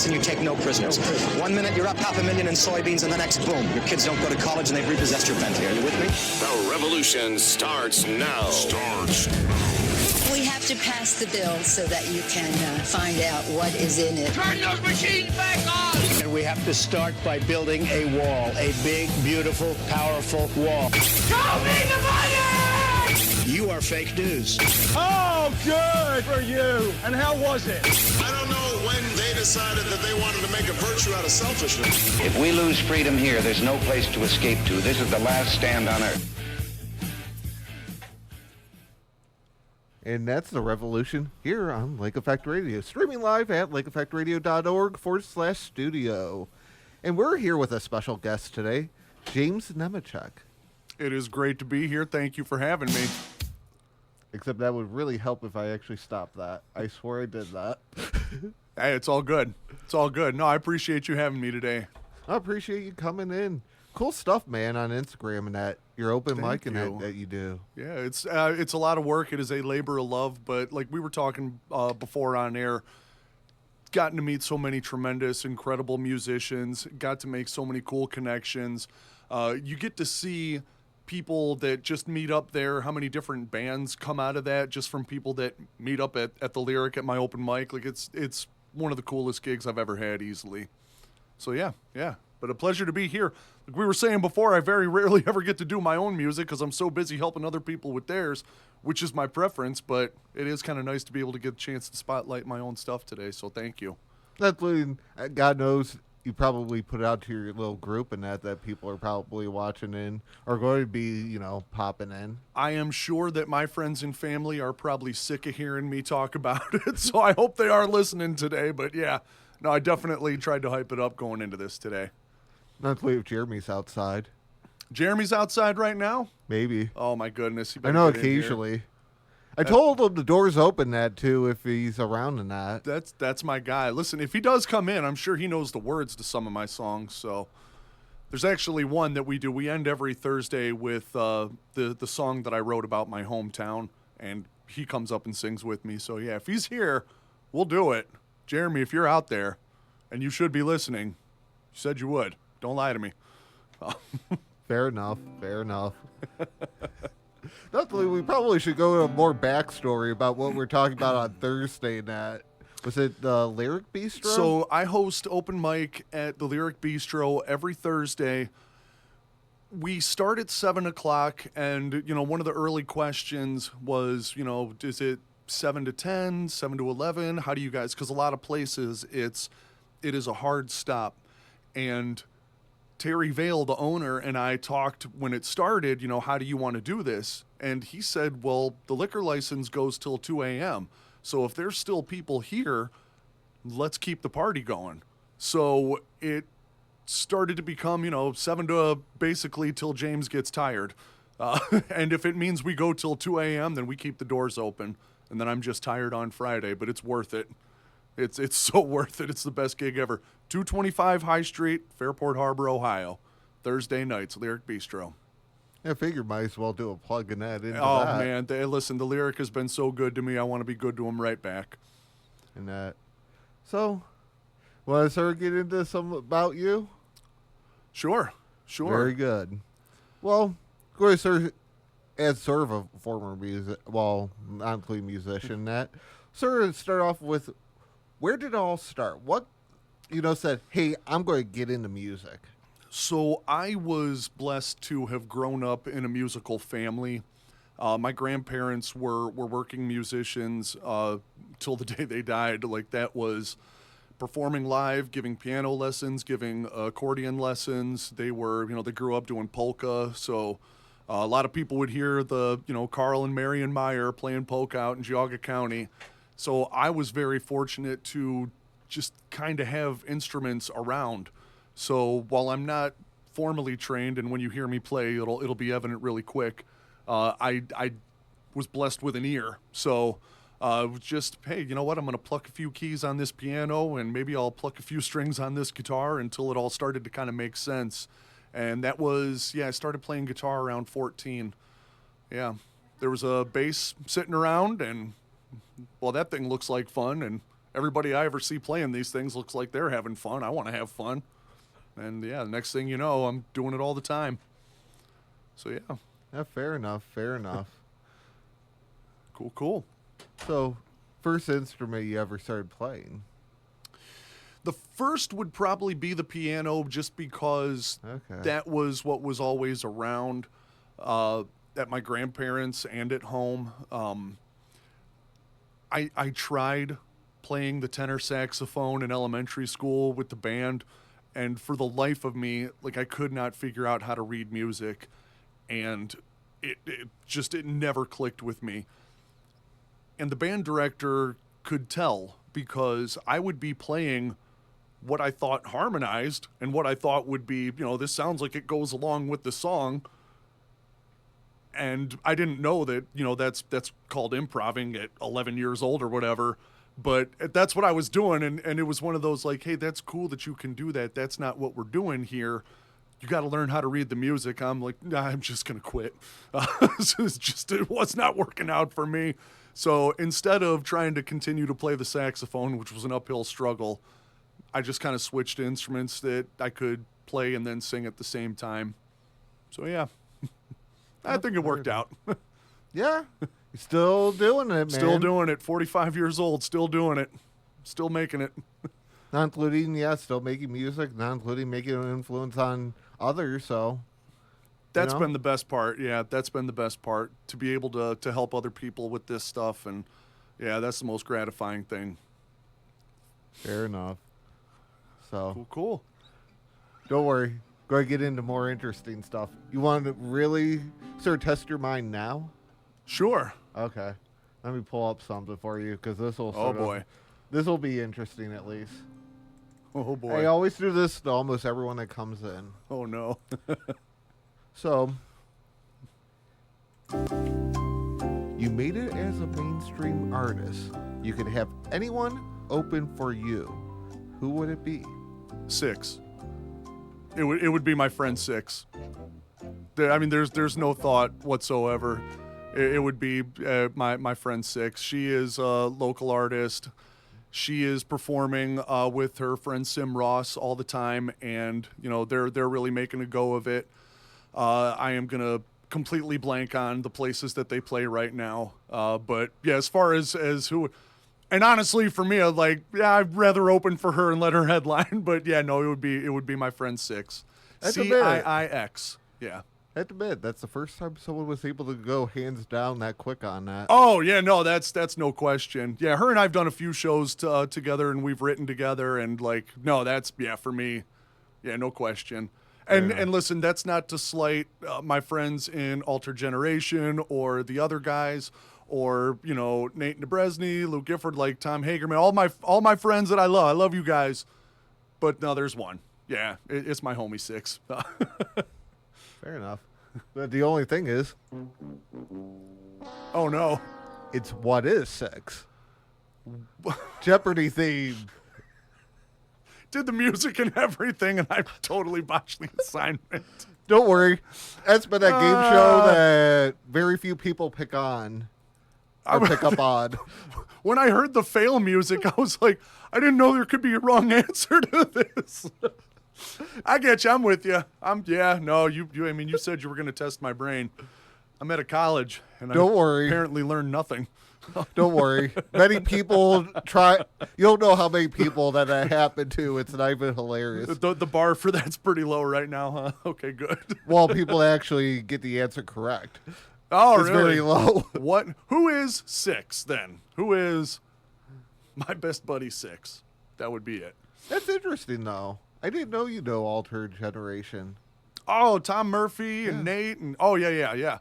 and you take no prisoners. 1 minute you're up $500,000 in soybeans, and the next, boom, your kids don't go to college and they've repossessed your Bentley. Are you with me? The revolution starts now. We have to pass the bill so that you can find out what is in it. Turn those machines back on! And we have to start by building a wall, a big, beautiful, powerful wall. Show me the money! You are fake news. Oh, good for you. And how was it? I don't know when they decided that they wanted to make a virtue out of selfishness. If we lose freedom here, there's no place to escape to. This is the last stand on earth. And that's the revolution here on Lake Effect Radio. Streaming live at lakeeffectradio.org/studio. And we're here with a special guest today, James Nemecek. It is great to be here. Thank you for having me. Except that would really help if I actually stopped that. I swear I did that. Hey, it's all good. It's all good. No, I appreciate you having me today. I appreciate you coming in. Cool stuff, man, on Instagram and that. Your open mic and that you do. Yeah, it's a lot of work. It is a labor of love, but like we were talking before on air, gotten to meet so many tremendous, incredible musicians, got to make so many cool connections. You get to see people that just meet up there, how many different bands come out of that just from people that meet up at the Lyric at my open mic. Like it's one of the coolest gigs I've ever had easily. So yeah. But a pleasure to be here. Like we were saying before, I very rarely ever get to do my own music because I'm so busy helping other people with theirs, which is my preference, but it is kind of nice to be able to get a chance to spotlight my own stuff today, so thank you. That's God knows you probably put it out to your little group and that people are probably watching in or going to be, popping in. I am sure that my friends and family are probably sick of hearing me talk about it, so I hope they are listening today, but yeah. No, I definitely tried to hype it up going into this today. Not to leave Jeremy's outside. Jeremy's outside right now? Maybe. Oh, my goodness. I know occasionally. I told him the door's open that, too, if he's around in that. That's my guy. Listen, if he does come in, I'm sure he knows the words to some of my songs. So there's actually one that we do. We end every Thursday with the song that I wrote about my hometown, and he comes up and sings with me. So, yeah, if he's here, we'll do it. Jeremy, if you're out there, and you should be listening, you said you would. Don't lie to me. Fair enough. Definitely, we probably should go into more backstory about what we're talking about on Thursday night. Was it the Lyric Bistro? So I host open mic at the Lyric Bistro every Thursday. We start at 7 o'clock, and, one of the early questions was, is it 7 to 10, 7 to 11? How do you guys, because a lot of places it is a hard stop. And Terry Vale, the owner, and I talked when it started, how do you want to do this? And he said, well, the liquor license goes till 2 a.m. So if there's still people here, let's keep the party going. So it started to become, 7 to basically till James gets tired. And if it means we go till 2 a.m., then we keep the doors open. And then I'm just tired on Friday, but it's worth it. It's so worth it. It's the best gig ever. 225 High Street, Fairport Harbor, Ohio. Thursday nights, Lyric Bistro. I figured might as well do a plug in that into Oh, that. man. Listen, the Lyric has been so good to me. I want to be good to them right back. And that. So, want to start getting into some about you? Sure. Very good. Well, going to start as sort of a former non-clean musician, that sort of start off with, where did it all start? What, said, hey, I'm going to get into music? So I was blessed to have grown up in a musical family. My grandparents were working musicians till the day they died. Like, that was performing live, giving piano lessons, giving accordion lessons. They were, they grew up doing polka. So a lot of people would hear the, Carl and Marion Meyer playing polka out in Geauga County. So I was very fortunate to just kind of have instruments around. So while I'm not formally trained, and when you hear me play, it'll be evident really quick, I was blessed with an ear. So just, hey, you know what? I'm going to pluck a few keys on this piano, and maybe I'll pluck a few strings on this guitar until it all started to kind of make sense. And that was, I started playing guitar around 14. Yeah, there was a bass sitting around, and, well, that thing looks like fun, and everybody I ever see playing these things looks like they're having fun. I want to have fun. And yeah, the next thing you know, I'm doing it all the time. So yeah. Yeah, fair enough. Fair enough. Cool. So, first instrument you ever started playing? The first would probably be the piano, just because that was what was always around at my grandparents' and at home. I tried playing the tenor saxophone in elementary school with the band, and for the life of me, like, I could not figure out how to read music, and it never clicked with me. And the band director could tell, because I would be playing what I thought harmonized and what I thought would be, this sounds like it goes along with the song. And I didn't know that, that's called improving at 11 years old or whatever. But that's what I was doing. And it was one of those like, hey, that's cool that you can do that. That's not what we're doing here. You got to learn how to read the music. I'm like, nah, I'm just going to quit. It was not working out for me. So instead of trying to continue to play the saxophone, which was an uphill struggle, I just kind of switched to instruments that I could play and then sing at the same time. So yeah, I think it worked out. Yeah, you're still doing it, man. Still doing it. 45 years old, still doing it. Still making it. Not including, still making music, not including making an influence on others, so... That's been the best part. Yeah, that's been the best part, to be able to help other people with this stuff. And yeah, that's the most gratifying thing. Fair enough. So Cool. Don't worry. Go ahead and get into more interesting stuff. You want to really sort of test your mind now? Sure. Okay. Let me pull up something for you, because this will this will be interesting at least. Oh boy. I always do this to almost everyone that comes in. Oh no. So, you made it as a mainstream artist. You could have anyone open for you. Who would it be? Six. It would be my friend Six. I mean, there's no thought whatsoever. It would be my friend Six. She is a local artist. She is performing with her friend Sim Ross all the time, and they're really making a go of it. I am gonna completely blank on the places that they play right now. But yeah, as far as who, and honestly, for me, I'd rather open for her and let her headline. But yeah, no, it would be my friend Six. CIIX. Yeah. I have to admit, that's the first time someone was able to go hands down that quick on that. Oh yeah, no, that's no question. Yeah, her and I've done a few shows together, and we've written together, and that's for me. Yeah, no question. And listen, that's not to slight my friends in Altered Generation or the other guys, or Nate Nebresny, Luke Gifford, like Tom Hagerman, all my friends that I love. I love you guys, but no, there's one. Yeah, it's my homie Six. Fair enough. But the only thing is, oh no, it's what is Six? Jeopardy theme. Did the music and everything, and I totally botched the assignment. Don't worry. That's been that game show that very few people pick on or pick up on. When I heard the fail music, I was like, I didn't know there could be a wrong answer to this. I get you. I'm with you. You said you were going to test my brain. I'm at a college, and Don't worry. Apparently learned nothing. Don't worry. Many people try. You don't know how many people that happened to. It's not even hilarious. The bar for that's pretty low right now, huh? Okay, good. Well, people actually get the answer correct. Oh, it's really? very low. What? Who is Six then? Who is my best buddy Six? That would be it. That's interesting, though. I didn't know you know Altered Generation. Oh, Tom Murphy and Nate and yeah.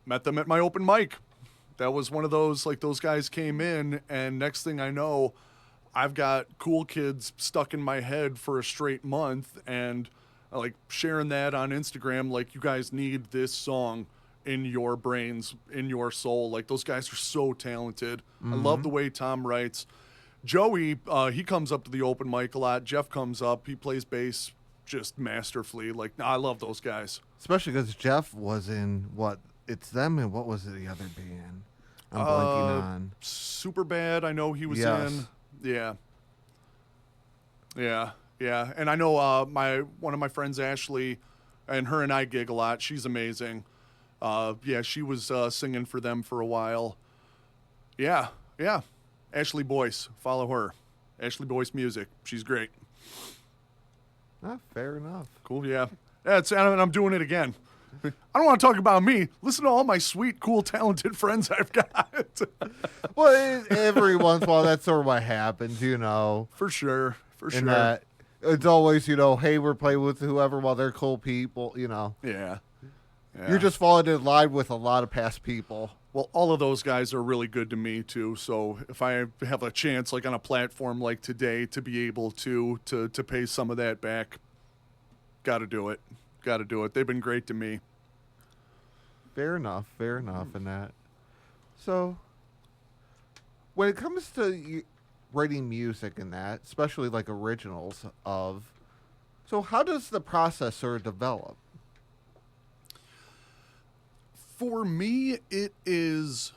Met them at my open mic. That was one of those, those guys came in, and next thing I know, I've got Cool Kids stuck in my head for a straight month, and sharing that on Instagram, you guys need this song in your brains, in your soul. Those guys are so talented. Mm-hmm. I love the way Tom writes. Joey, he comes up to the open mic a lot. Jeff comes up. He plays bass just masterfully. I love those guys. Especially because Jeff was in, It's Them, and what was the other band I'm blanking on? Superbad, I know he was in. Yeah. Yeah. Yeah. And I know one of my friends, Ashley, and her and I gig a lot. She's amazing. Yeah, she was singing for them for a while. Yeah. Yeah. Ashley Boyce. Follow her. Ashley Boyce Music. She's great. Fair enough. Cool, yeah. And I'm doing it again. I don't want to talk about me. Listen to all my sweet, cool, talented friends I've got. Well, every once in a while, that's sort of what happens, you know. For sure. For sure. And that it's always, you know, hey, we're playing with whoever while they're cool people, you know. Yeah. You're just falling in line with a lot of past people. Well, all of those guys are really good to me, too. So if I have a chance, like on a platform like today, to be able to pay some of that back, got to do it. Got to do it. They've been great to me. Fair enough in that. So, when it comes to writing music and that, especially like originals so how does the process sort of develop? For me, it's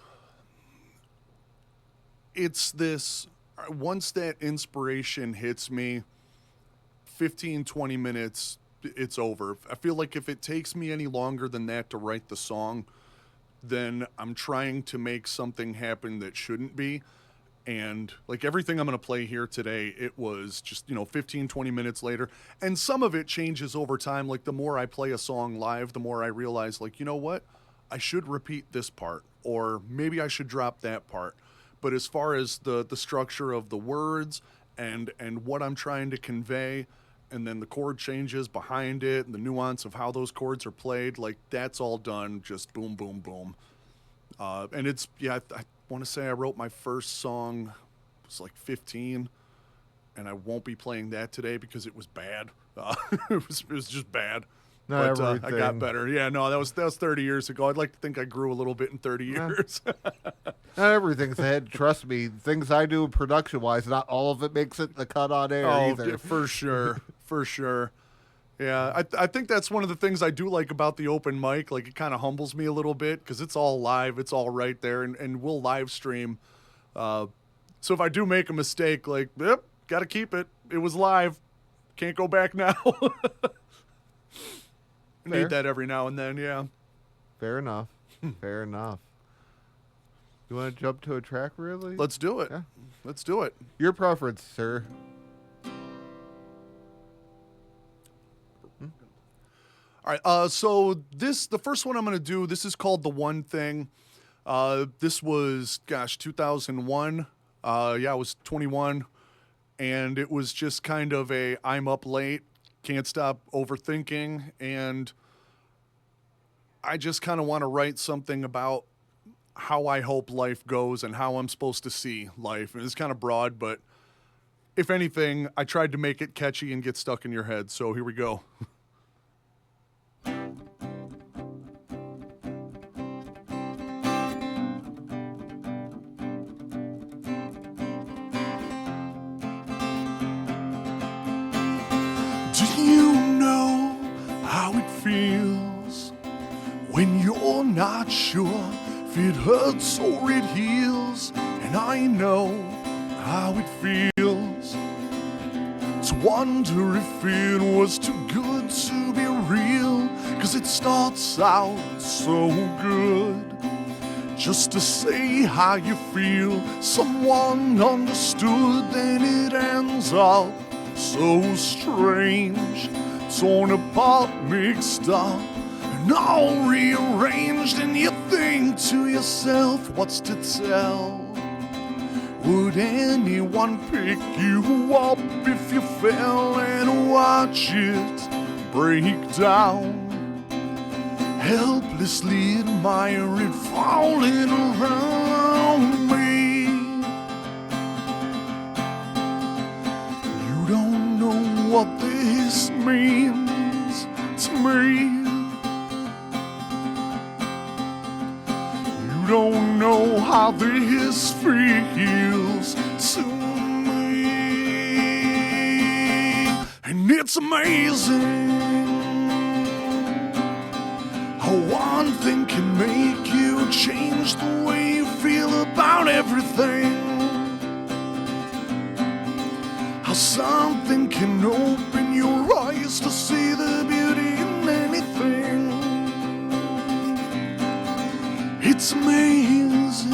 this, once that inspiration hits me, 15, 20 minutes, it's over. I feel like if it takes me any longer than that to write the song, then I'm trying to make something happen that shouldn't be. And like everything I'm going to play here today, it was just, 15, 20 minutes later. And some of it changes over time. Like the more I play a song live, the more I realize, like, you know what? I should repeat this part, or maybe I should drop that part. But as far as the structure of the words and what I'm trying to convey, and then the chord changes behind it, and the nuance of how those chords are played, like that's all done just boom, boom, boom. And it's, I want to say I wrote my first song, it was like 15, and I won't be playing that today because it was bad. It was just bad. Not But I everything. got better. Yeah, no, that was 30 years ago. I'd like to think I grew a little bit in 30 years. Not everything's ahead. Trust me, things I do production-wise, not all of it makes it the cut on air either. Yeah, for sure. For sure. Yeah, I think that's one of the things I do like about the open mic. Like, it kind of humbles me a little bit because it's all live. It's all right there, and we'll live stream. So if I do make a mistake, like, yep, got to keep it. It was live. Can't go back now. Fair. Need that every now and then, yeah. Fair enough. Fair enough. You want to jump to a track, really? Let's do it. Yeah. Let's do it. Your preference, sir. All right, so the first one I'm going to do, this is called The One Thing. This was, 2001. I was 21, and it was just kind of I'm up late, can't stop overthinking, and I just kind of want to write something about how I hope life goes and how I'm supposed to see life. And it's kind of broad, but if anything, I tried to make it catchy and get stuck in your head, so here we go. Do you know how it feels when you're not sure if it hurts or it heals? And I know how it feels to wonder if it was too good to be real. 'Cause it starts out so good, just to say how you feel. Someone understood, then it ends up so strange, torn apart, mixed up, and all rearranged. And you think to yourself, what's to tell? Would anyone pick you up if you fell and watch it break down? Helplessly admire it falling around me. You don't know what this means to me. You don't know how this feels to me. And it's amazing how one thing can make you change the way you feel about everything. something can open your eyes to see the beauty in anything. It's amazing,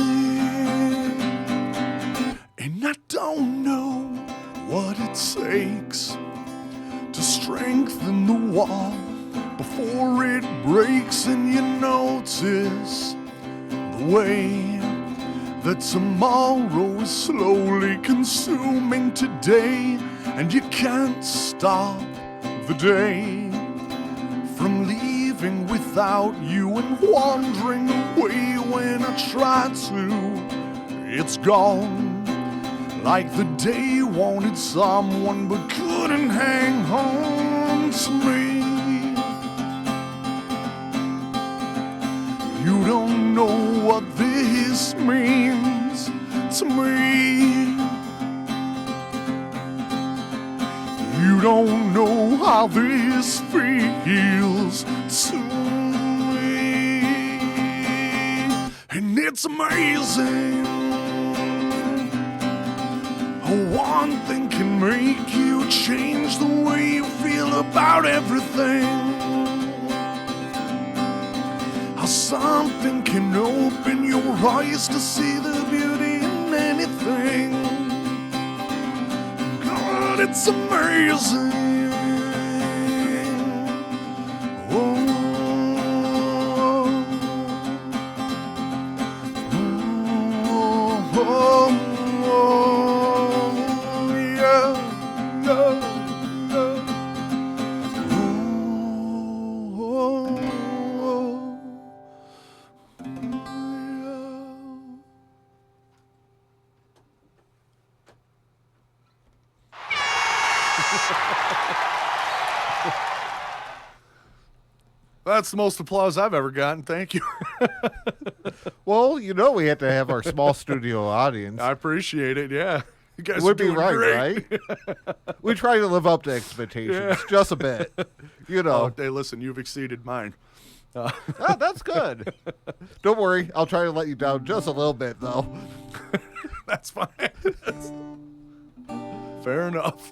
and I don't know what it takes to strengthen the wall before it breaks, and you notice the way that tomorrow is slowly consuming today, and you can't stop the day from leaving without you and wandering away. When I try to, it's gone, like the day wanted someone but couldn't hang on to me. You don't know what this means to me. You don't know how this feels to me. And it's amazing how one thing can make you change the way you feel about everything. How something can open your eyes to see the beauty in anything. God, it's amazing. Oh, oh, oh, oh, yeah, yeah, yeah. Oh, oh, That's the most applause I've ever gotten. Thank you. Well, you know we had to have our small studio audience. I appreciate it. Yeah. You guys Would are be doing right, great. right? We try to live up to expectations just a bit. You Oh, know. hey, listen, you've exceeded mine. Oh, that's good. Don't worry. I'll try to let you down just a little bit, though. That's fine. Fair enough.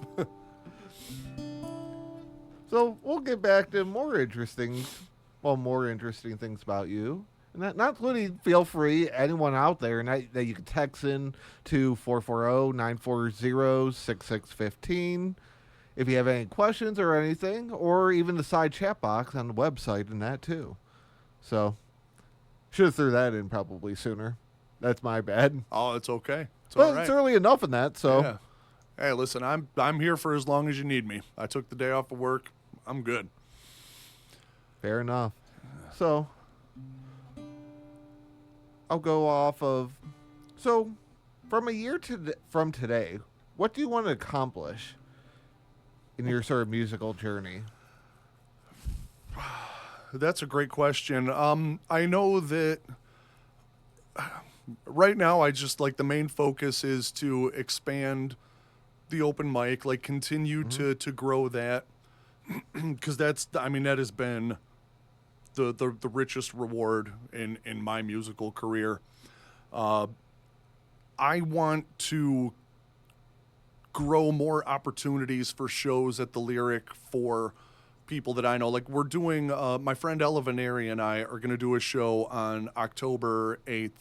So we'll get back to more interesting things about you. And not including, feel free, anyone out there that you can text in to 440-940-6615 if you have any questions or anything, or even the side chat box on the website and that too. So, should have threw that in probably sooner. That's my bad. Oh, it's okay. It's But all right. it's early enough in that, so. Yeah. Hey, listen, I'm here for as long as you need me. I took the day off of work. I'm good. Fair enough. So, I'll go off of. So, from a year from today, what do you want to accomplish in your sort of musical journey? That's a great question. I know that right now I just like the main focus is to expand the open mic, like continue to grow that, because that has been the richest reward in my musical career. I want to grow more opportunities for shows at the Lyric for people that I know. Like we're doing, my friend Ella Veneri and I are going to do a show on October 8th.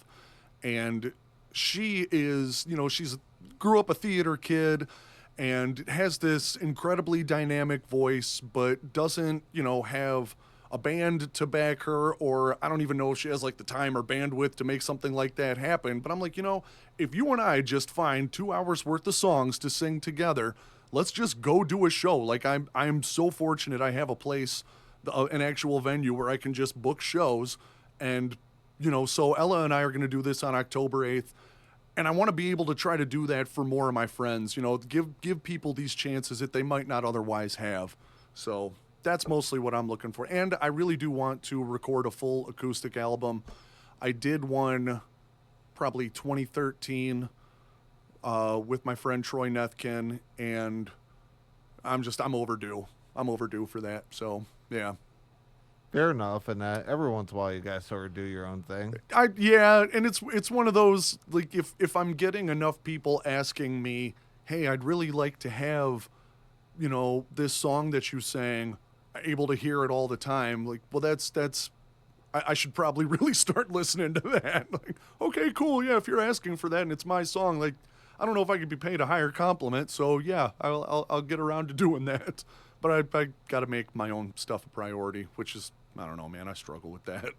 And she is, she's grew up a theater kid and has this incredibly dynamic voice, but doesn't, have a band to back her, or I don't even know if she has like the time or bandwidth to make something like that happen. But I'm like, if you and I just find 2 hours worth of songs to sing together, let's just go do a show. Like I'm so fortunate I have a place, an actual venue where I can just book shows. And, so Ella and I are going to do this on October 8th. And I want to be able to try to do that for more of my friends, give people these chances that they might not otherwise have. So that's mostly what I'm looking for. And I really do want to record a full acoustic album. I did one probably 2013 with my friend Troy Nethkin, and I'm overdue. I'm overdue for that. So, yeah. Fair enough, and every once in a while you guys sort of do your own thing. Yeah, and it's one of those, like, if I'm getting enough people asking me, hey, I'd really like to have, this song that you sang, able to hear it all the time. Like, well, I should probably really start listening to that. Like, okay, cool. Yeah, if you're asking for that and it's my song, like, I don't know if I could be paid a higher compliment. So yeah, I'll get around to doing that. But I got to make my own stuff a priority, which is, I don't know, man. I struggle with that.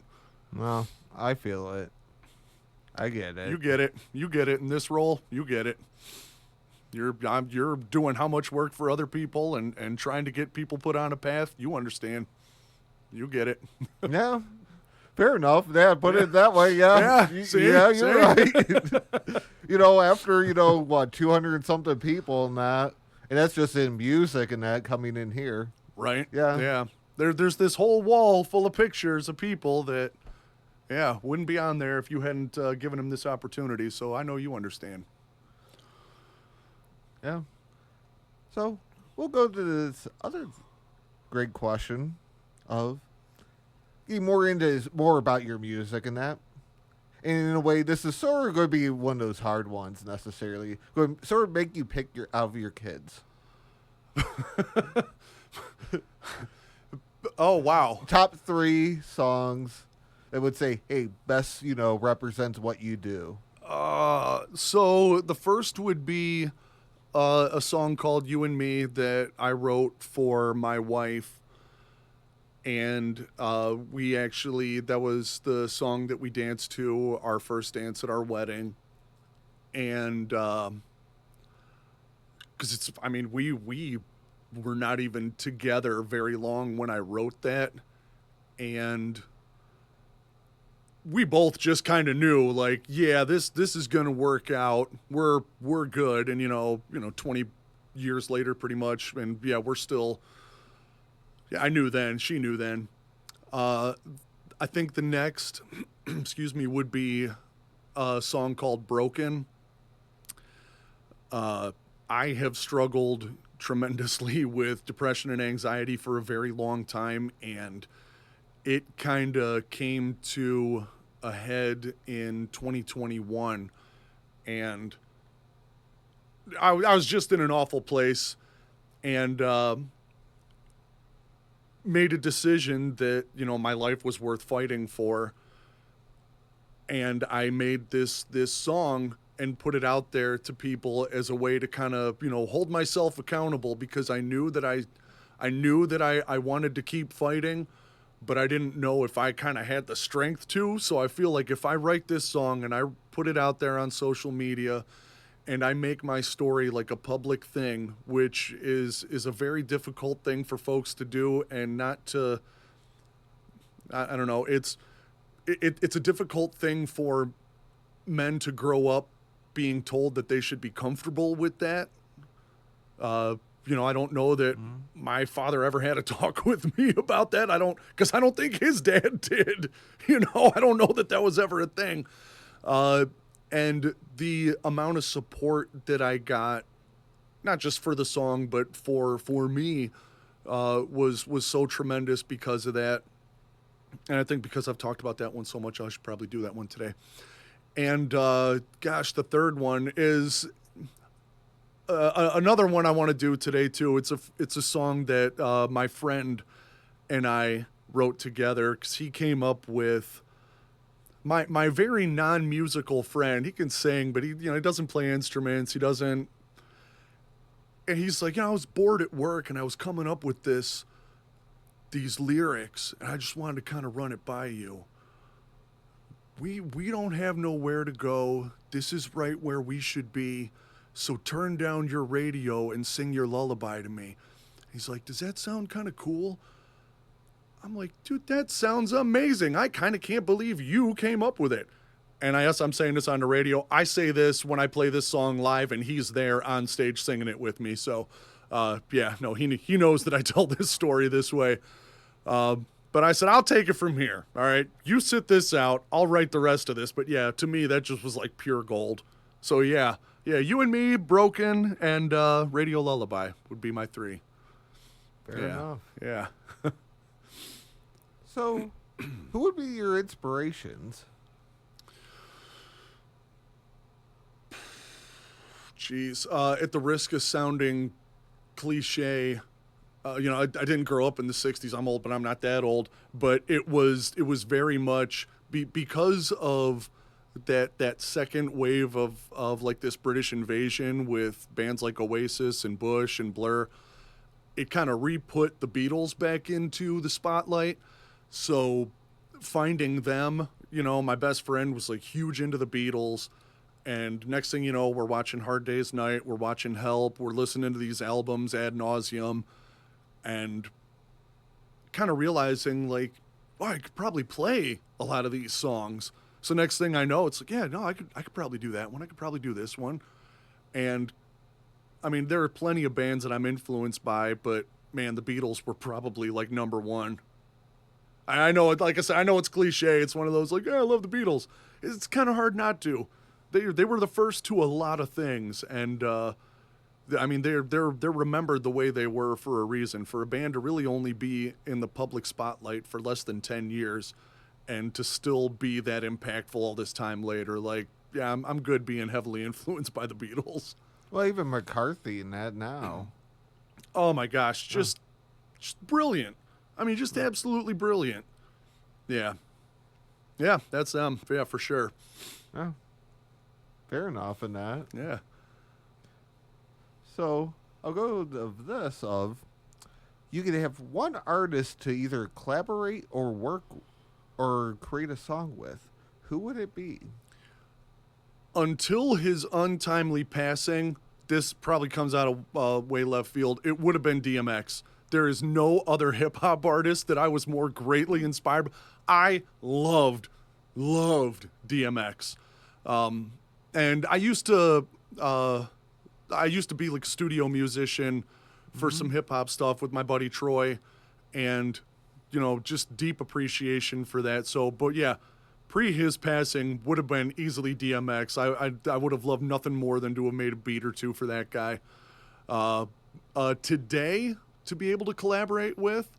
Well, I feel it. I get it. You get it. You get it. In this role, you get it. You're doing how much work for other people and trying to get people put on a path. You understand. You get it. Yeah. Fair enough. Yeah, put it that way. Yeah. Yeah, You're right. After, 200 and something people and that, and that's just in music and that coming in here. Right. Yeah. Yeah. There's this whole wall full of pictures of people that, yeah, wouldn't be on there if you hadn't given them this opportunity. So I know you understand. Yeah. So we'll go to this other great question of getting more about your music and that. And in a way, this is sort of going to be one of those hard ones necessarily. Going to sort of make you pick out of your kids. Oh, wow. Top 3 songs that would say, hey, best, represents what you do. So the first would be a song called You and Me that I wrote for my wife. And that was the song that we danced to, our first dance at our wedding. And because we were not even together very long when I wrote that. And we both just kind of knew, like, yeah, this is going to work out. We're good. And, 20 years later, pretty much. And yeah, we're still, yeah, I knew then, she knew then. I think the next, would be a song called Broken. I have struggled tremendously with depression and anxiety for a very long time, and it kind of came to a head in 2021, and I was just in an awful place, and made a decision that, my life was worth fighting for, and I made this song and put it out there to people as a way to kind of, hold myself accountable, because I knew that I wanted to keep fighting, but I didn't know if I kind of had the strength to. So I feel like if I write this song and I put it out there on social media and I make my story like a public thing, which is a very difficult thing for folks to do, and not to, I don't know, it's a difficult thing for men to grow up being told that they should be comfortable with that. I don't know that my father ever had a talk with me about that. Because I don't think his dad did. I don't know that was ever a thing. And the amount of support that I got, not just for the song, but for me, was so tremendous because of that. And I think because I've talked about that one so much, I should probably do that one today. And the third one is another one I want to do today too. It's a song that my friend and I wrote together, because he came up with my very non-musical friend. He can sing, but he doesn't play instruments. He doesn't. And he's like, I was bored at work and I was coming up with these lyrics, and I just wanted to kind of run it by you. We don't have nowhere to go. This is right where we should be. So turn down your radio and sing your lullaby to me. He's like, does that sound kind of cool? I'm like, dude, that sounds amazing. I kind of can't believe you came up with it. And I'm saying this on the radio. I say this when I play this song live, and he's there on stage singing it with me. So, he knows that I tell this story this way. But I said, I'll take it from here. All right, you sit this out. I'll write the rest of this. But yeah, to me, that just was like pure gold. So yeah, You and Me, Broken, and Radio Lullaby would be my 3. Fair enough. Yeah. So, who would be your inspirations? geez. At the risk of sounding cliche, I didn't grow up in the 60s. I'm old, but I'm not that old. But it was very much because of that second wave of like this British invasion with bands like Oasis and Bush and Blur. It kind of re-put the Beatles back into the spotlight. So finding them, my best friend was like huge into the Beatles. And next thing you know, we're watching Hard Day's Night, we're watching Help, we're listening to these albums ad nauseum, and kind of realizing like, I could probably play a lot of these songs. So next thing I know, it's like, yeah, no, I could probably do that one. I could probably do this one. And I mean, there are plenty of bands that I'm influenced by, but man, the Beatles were probably like number one. I know, like I said, I know it's cliche. It's one of those like, yeah, I love the Beatles. It's kind of hard not to. They were the first to a lot of things, and I mean, they're remembered the way they were for a reason. For a band to really only be in the public spotlight for less than 10 years, and to still be that impactful all this time later, like, yeah, I'm good being heavily influenced by the Beatles. Well, even McCarthy and that now. Oh my gosh, just brilliant. I mean, just absolutely brilliant. Yeah, that's them. Yeah, for sure. Yeah. Fair enough in that. Yeah. So I'll go of this you could have one artist to either collaborate or work or create a song with. Who would it be? Until his untimely passing, this probably comes out of way left field. It would have been DMX. There is no other hip hop artist that I was more greatly inspired by. I loved DMX. And I used to be like a studio musician for some hip hop stuff with my buddy Troy, and just deep appreciation for that. So, but yeah, pre his passing would have been easily DMX. I would have loved nothing more than to have made a beat or two for that guy. Today, to be able to collaborate with,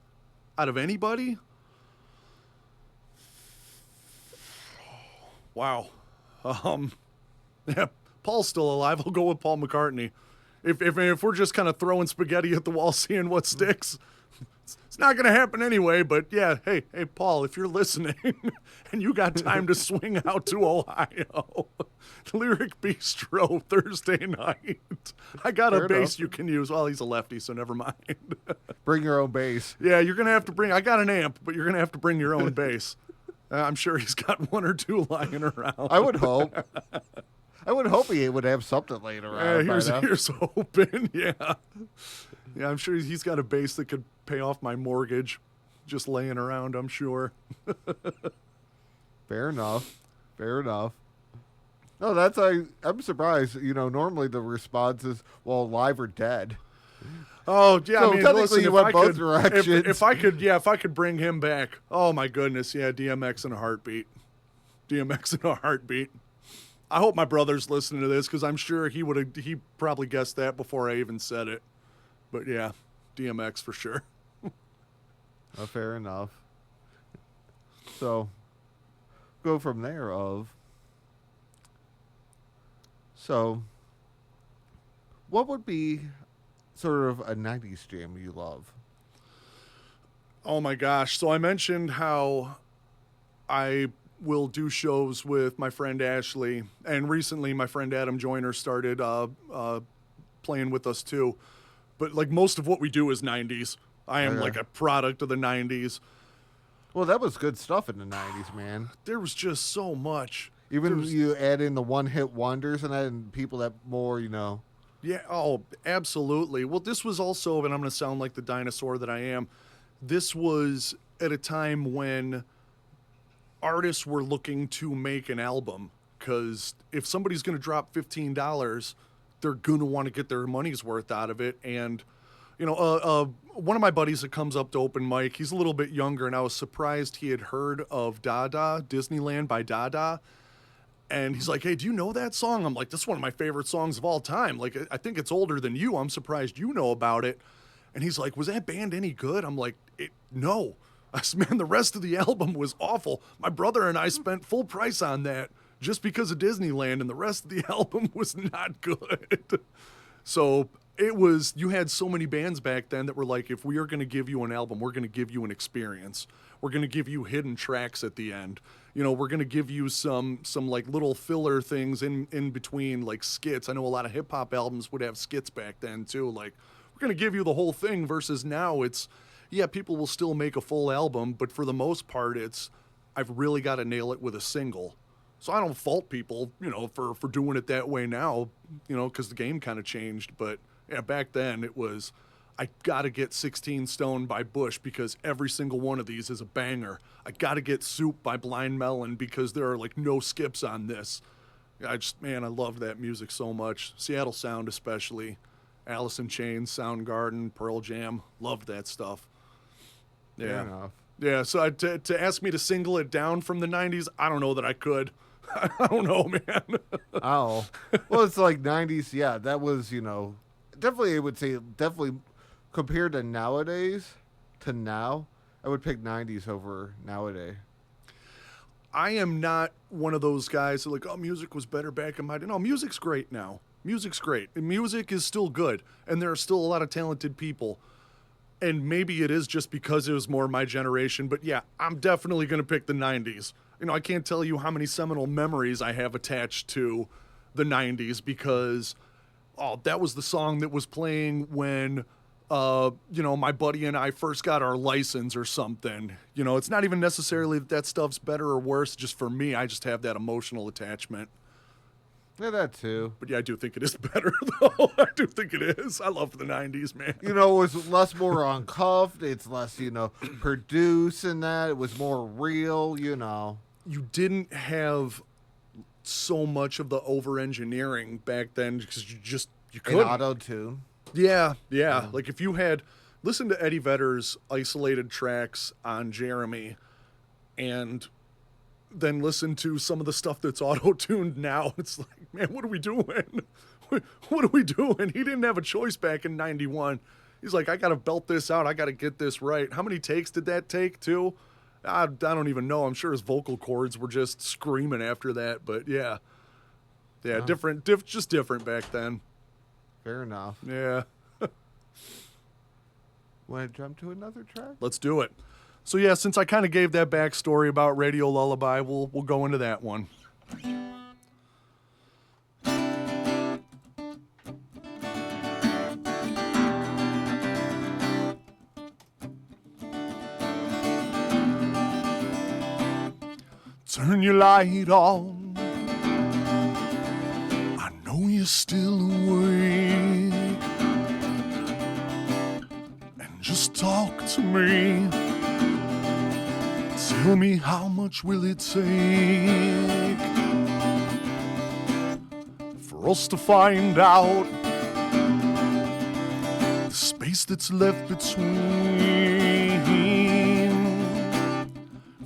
out of anybody, wow. Yeah, Paul's still alive. I'll go with Paul McCartney. If we're just kind of throwing spaghetti at the wall, seeing what sticks, it's not going to happen anyway. But yeah, hey, Paul, if you're listening and you got time to swing out to Ohio, Lyric Bistro Thursday night, I got Fair a bass enough. you can use. Well, he's a lefty, so never mind. Bring your own bass. Yeah, you're going to have to bring. I got an amp, but you're going to have to bring your own bass. I'm sure he's got one or two lying around. I would hope. He would have something laying around. Here's hoping. Yeah, I'm sure he's got a bass that could pay off my mortgage, just laying around. I'm sure. Fair enough. No, I'm surprised. Normally the response is, well, live or dead. Oh yeah, So I mean, technically listen, you if went I both could, directions. if I could bring him back. Oh my goodness, yeah, DMX in a heartbeat. DMX in a heartbeat. I hope my brother's listening to this because I'm sure he probably guessed that before I even said it. But yeah, DMX for sure. Fair enough. So, go from there So, what would be sort of a 90s jam you love? Oh my gosh. So I mentioned how I will do shows with my friend Ashley, and recently my friend Adam Joyner started playing with us too. But like most of what we do is 90s. I am like a product of the 90s. Well, that was good stuff in the 90s, man. There was just so much. Even you add in the one-hit wonders and that, and people that more, Yeah, oh, absolutely. Well, this was also, and I'm going to sound like the dinosaur that I am, this was at a time when artists were looking to make an album, because if somebody's going to drop $15, they're going to want to get their money's worth out of it. And, one of my buddies that comes up to open mic, he's a little bit younger, and I was surprised he had heard of Dada, Disneyland by Dada. And he's like, hey, do you know that song? I'm like, that's one of my favorite songs of all time. Like, I think it's older than you. I'm surprised you know about it. And he's like, was that band any good? I'm like, no. I said, man, the rest of the album was awful. My brother and I spent full price on that just because of Disneyland, and the rest of the album was not good. So you had so many bands back then that were like, if we are going to give you an album, we're going to give you an experience. We're going to give you hidden tracks at the end. You know, we're going to give you some like little filler things in between, like skits. I know a lot of hip hop albums would have skits back then too. Like, we're going to give you the whole thing, versus now it's, yeah, people will still make a full album, but for the most part, it's, I've really got to nail it with a single. So I don't fault people, you know, for doing it that way now, you know, because the game kind of changed. But yeah, back then it was, I got to get 16 Stone by Bush because every single one of these is a banger. I got to get Soup by Blind Melon because there are like no skips on this. I loved that music so much. Seattle Sound especially. Alice in Chains, Soundgarden, Pearl Jam. Loved that stuff. Yeah. Fair enough. Yeah, so to ask me to single it down from the 90s, I don't know that I could. I don't know, man. Oh. Well, it's like 90s. Yeah, that was, you know, definitely, I would say, definitely compared to nowadays, to now, I would pick 90s over nowadays. I am not one of those guys that like, oh, music was better back in my day. No, music's great now. Music's great. And music is still good. And there are still a lot of talented people. And maybe it is just because it was more my generation. But yeah, I'm definitely going to pick the 90s. You know, I can't tell you how many seminal memories I have attached to the 90s because, that was the song that was playing when, you know, my buddy and I first got our license or something. You know, it's not even necessarily that stuff's better or worse. Just for me, I just have that emotional attachment. Yeah, that too. But yeah, I do think it is better, though. I do think it is. I love the 90s, man. You know, it was less more uncuffed. It's less, you know, produced in that. It was more real, you know. You didn't have so much of the over-engineering back then because you couldn't. And auto-tune. Yeah. Like if you had listened to Eddie Vedder's isolated tracks on Jeremy and then listen to some of the stuff that's auto-tuned now, it's like, man, what are we doing? What are we doing? He didn't have a choice back in 91. He's like, I got to belt this out. I got to get this right. How many takes did that take, too? I don't even know. I'm sure his vocal cords were just screaming after that. But, yeah. Yeah, just different back then. Fair enough. Yeah. Want to jump to another track? Let's do it. So, yeah, since I kind of gave that backstory about Radio Lullaby, we'll go into that one. Turn your light on. I know you're still awake. And just talk to me. Tell me, how much will it take for us to find out the space that's left between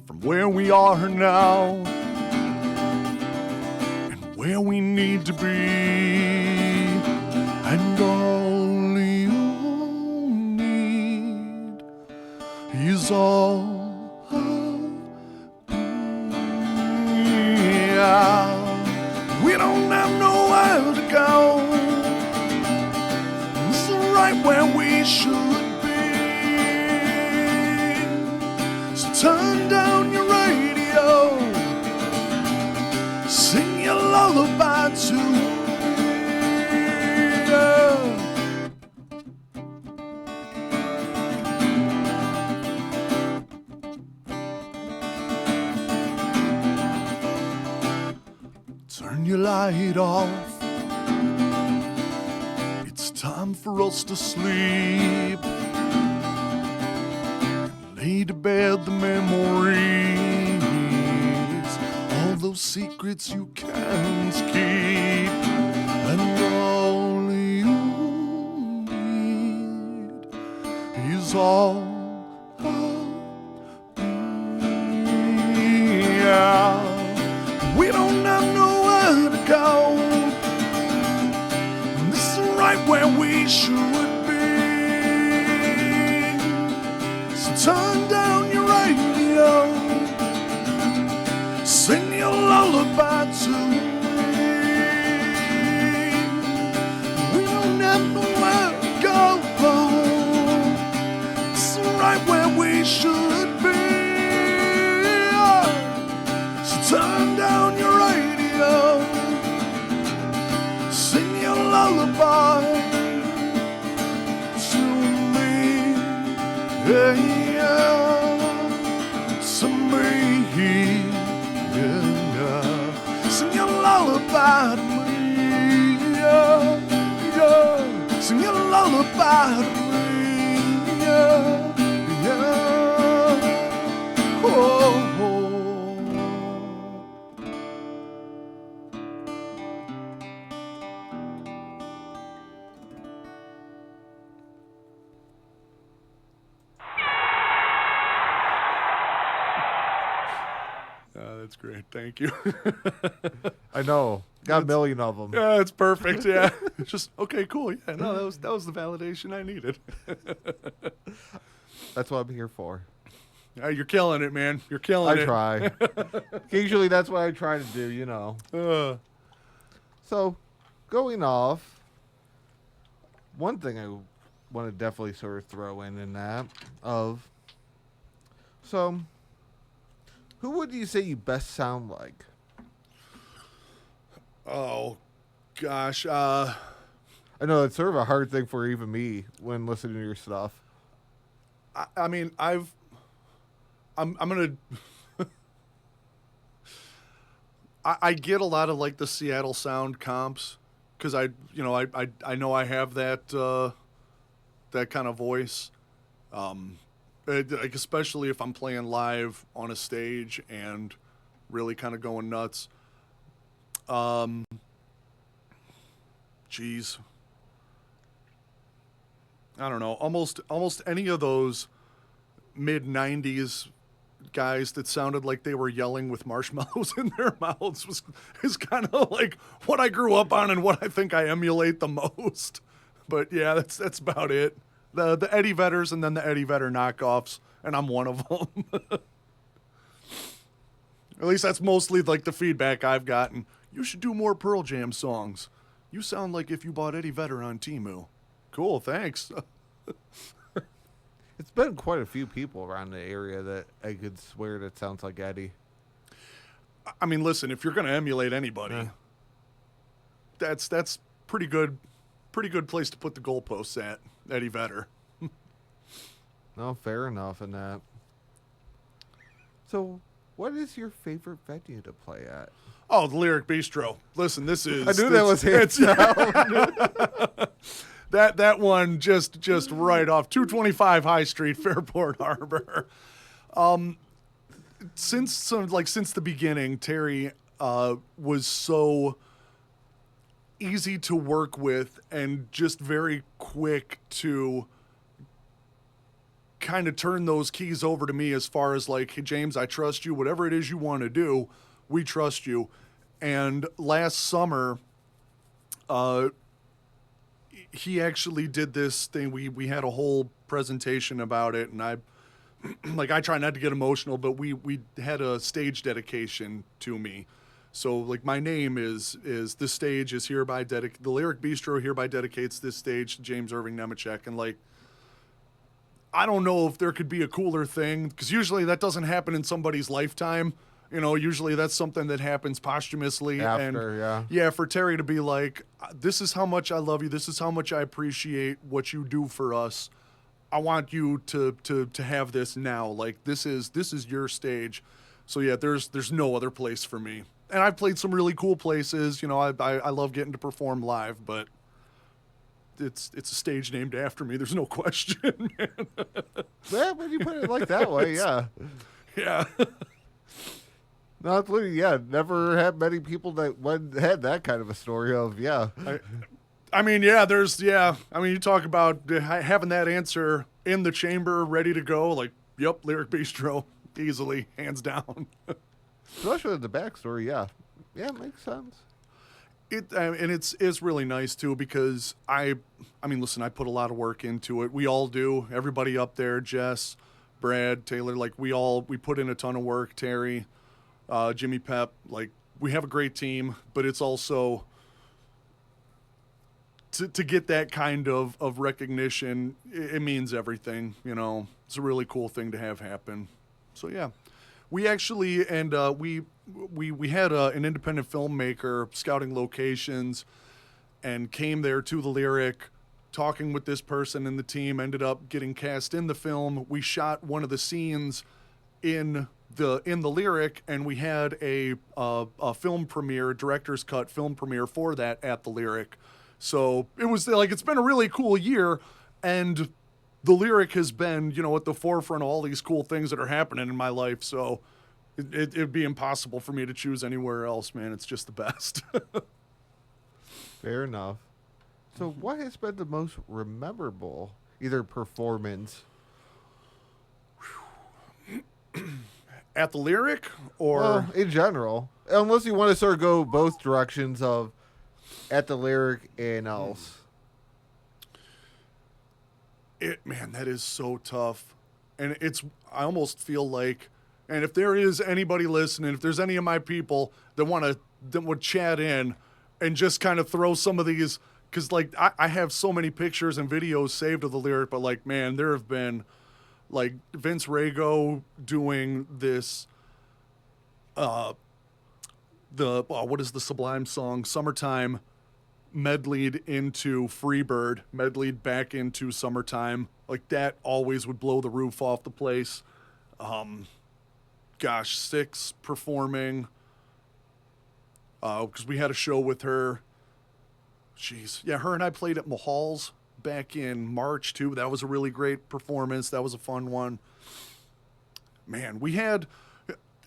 from where we are now and where we need to be, and all you need is all. We don't have nowhere to go. This is right where we should be. So turn down your radio, sing your lullaby to me. Turn your light off. It's time for us to sleep. Lay to bed the memories, all those secrets you can't keep, and all you need is all. We don't have nowhere to go. This is right where we should be. So turn down your radio, sing your lullaby to we'll never go home. It's right where we should be. So turn down your radio, sing your lullaby to me, yeah, to me, yeah. Sing your lullaby to me, yeah. Sing your lullaby to me, yeah. Oh. That's great. Thank you. I know. Got a million of them. Yeah, it's perfect. Yeah. It's just, okay, cool. Yeah, no, that was the validation I needed. That's what I'm here for. Yeah, you're killing it, man. You're killing it. I try. Occasionally, that's what I try to do, you know. So, going off, one thing I want to definitely sort of throw in that of, so, who would you say you best sound like? Oh, gosh. I know it's sort of a hard thing for even me when listening to your stuff. I mean, I'm gonna. I get a lot of like the Seattle sound comps because I know I have that that kind of voice, like especially if I'm playing live on a stage and really kind of going nuts. Geez. I don't know. Almost any of those mid-90s guys that sounded like they were yelling with marshmallows in their mouths is kind of like what I grew up on and what I think I emulate the most. But yeah, that's about it. The Eddie Vedders and then the Eddie Vedder knockoffs, and I'm one of them. At least that's mostly like the feedback I've gotten. You should do more Pearl Jam songs. You sound like if you bought Eddie Vedder on Temu. Cool, thanks. It's been quite a few people around the area that I could swear that sounds like Eddie. I mean, listen, if you're going to emulate anybody, that's pretty good place to put the goalposts at, Eddie Vedder. No, fair enough in that. So, what is your favorite venue to play at? Oh, the Lyric Bistro. Listen, this is... I knew that was hands down. That one just right off 225 High Street, Fairport Harbor. Since the beginning, Terry was so easy to work with and just very quick to kind of turn those keys over to me as far as like, hey, James, I trust you. Whatever it is you want to do, we trust you. And last summer, he actually did this thing. We had a whole presentation about it, and I try not to get emotional, but we had a stage dedication to me. So like my name is this stage is hereby the Lyric Bistro hereby dedicates this stage to James Irving Nemecek, and like I don't know if there could be a cooler thing, because usually that doesn't happen in somebody's lifetime. You know, usually that's something that happens posthumously. After, and yeah, for Terry to be like, this is how much I love you. This is how much I appreciate what you do for us. I want you to have this now. Like this is your stage. So yeah, there's no other place for me. And I've played some really cool places. You know, I love getting to perform live, but it's a stage named after me. There's no question. Yeah, when you put it like that way, yeah. Yeah. Not really, yeah. Never had many people that had that kind of a story of, yeah. I mean, yeah, I mean, you talk about having that answer in the chamber ready to go, like, yep, Lyric Bistro, easily, hands down. Especially with the backstory, yeah. Yeah, it makes sense. And it's really nice, too, because I mean, listen, I put a lot of work into it. We all do. Everybody up there, Jess, Brad, Taylor, like, we put in a ton of work, Terry. Jimmy Pep, like we have a great team, but it's also to get that kind of recognition, it means everything, you know. It's a really cool thing to have happen. So yeah, we actually, and we had an independent filmmaker scouting locations and came there to the Lyric, talking with this person in the team, ended up getting cast in the film. We shot one of the scenes in the Lyric, and we had a film premiere, director's cut film premiere for that at the Lyric. So it was like, it's been a really cool year, and the Lyric has been, you know, at the forefront of all these cool things that are happening in my life. So it'd be impossible for me to choose anywhere else, man. It's just the best. Fair enough. So what has been the most memorable, either performance at the Lyric or well, in general? Unless you want to sort of go both directions of at the Lyric and else. Man, that is so tough. And I almost feel like, and if there is anybody listening, if there's any of my people that would chat in and just kind of throw some of these, because like I have so many pictures and videos saved of the Lyric, but like, man, there have been like Vince Rago doing this, what is the Sublime song, Summertime, medleyed into Freebird, medleyed back into Summertime. Like that always would blow the roof off the place. Six performing, because we had a show with her. Jeez. Yeah, her and I played at Mahal's back in March too. That was a really great performance. That was a fun one. Man, we had,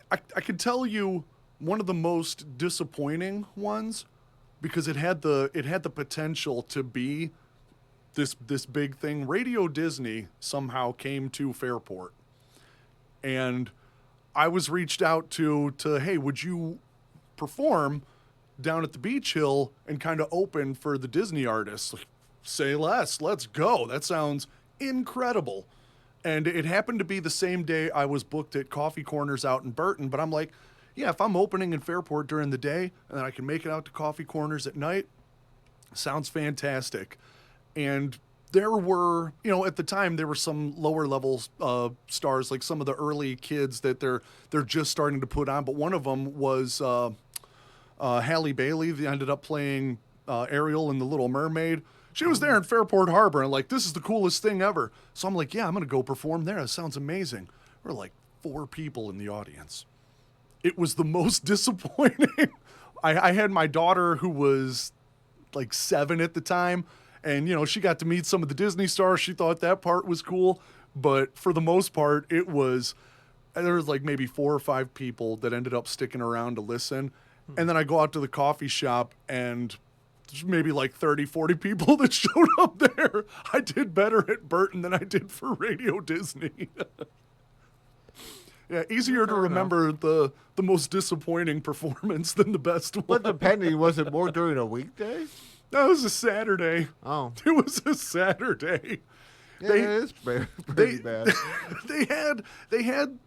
I could tell you one of the most disappointing ones, because it had the potential to be this big thing. Radio Disney somehow came to Fairport, and I was reached out to hey, would you perform down at the Beach Hill and kind of open for the Disney artists? Say less, let's go. That sounds incredible. And it happened to be the same day I was booked at Coffee Corners out in Burton, but I'm like, yeah, if I'm opening in Fairport during the day and then I can make it out to Coffee Corners at night, sounds fantastic. And there were, you know, at the time there were some lower level stars, like some of the early kids that they're just starting to put on. But one of them was Halle Bailey. They ended up playing Ariel in The Little Mermaid. She was there in Fairport Harbor, and like, this is the coolest thing ever. So I'm like, yeah, I'm gonna go perform there. That sounds amazing. We're like 4 people in the audience. It was the most disappointing. I had my daughter, who was like 7 at the time, and, you know, she got to meet some of the Disney stars. She thought that part was cool. But for the most part, there was like maybe 4 or 5 people that ended up sticking around to listen. And then I go out to the coffee shop, and there's maybe like 30, 40 people that showed up there. I did better at Burton than I did for Radio Disney. Yeah, easier to remember the most disappointing performance than the best one. But depending, was it more during a weekday? That was a Saturday. Oh. It was a Saturday. Yeah, it is pretty bad. They had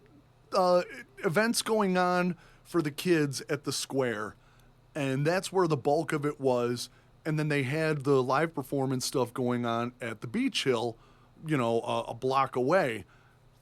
events going on for the kids at the square, and that's where the bulk of it was. And then they had the live performance stuff going on at the Beach Hill, you know, a block away.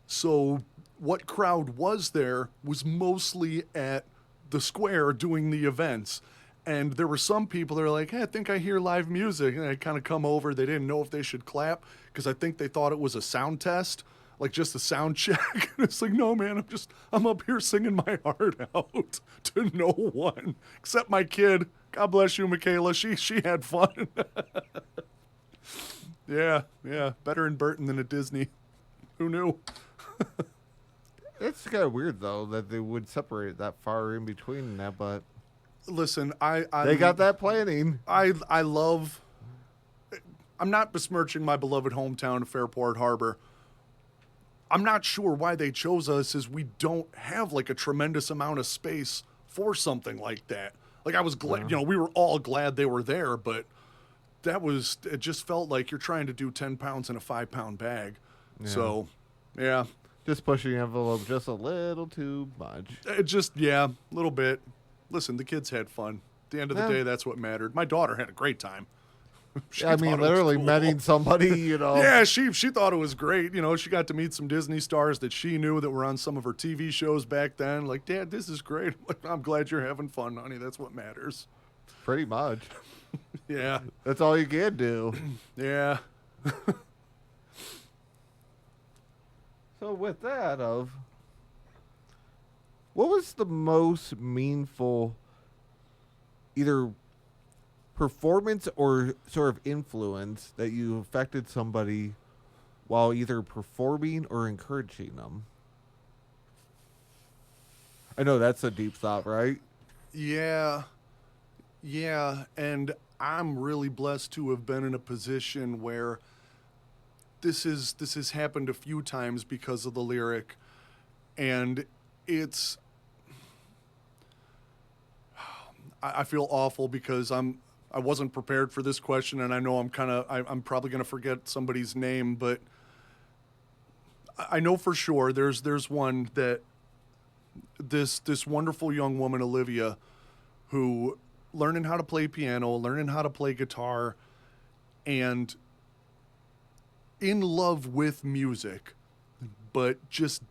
So what crowd was there was mostly at the square doing the events. And there were some people that were like, hey, I think I hear live music. And they kind of come over. They didn't know if they should clap, because I think they thought it was a sound test, like just a sound check. And it's like, no, man, I'm up here singing my heart out to no one except my kid. God bless you, Michaela. She had fun. Yeah. Better in Burton than at Disney. Who knew? It's kind of weird, though, that they would separate that far in between that, but listen, they got that planning. I love. I'm not besmirching my beloved hometown of Fairport Harbor. I'm not sure why they chose us, as we don't have like a tremendous amount of space for something like that. Like, I was glad, you know, we were all glad they were there, but it just felt like you're trying to do 10 pounds in a 5-pound bag. Yeah. So, yeah. Just pushing the envelope just a little too much. A little bit. listen, the kids had fun. At the end of the Yeah. day, that's what mattered. My daughter had a great time. She I thought mean, it was literally cool. meeting somebody, you know. Yeah, she thought it was great. You know, she got to meet some Disney stars that she knew that were on some of her TV shows back then. Like, Dad, this is great. I'm glad you're having fun, honey. That's what matters. Pretty much. Yeah, That's all you can do. yeah. So with that, what was the most meaningful either performance or sort of influence that you affected somebody while either performing or encouraging them? I know that's a deep thought, right? Yeah, and I'm really blessed to have been in a position where this has happened a few times because of the lyric, and it's I feel awful because I wasn't prepared for this question, and I know I'm probably gonna forget somebody's name, but I know for sure there's one that this wonderful young woman, Olivia, who learning how to play piano, learning how to play guitar, and in love with music, but just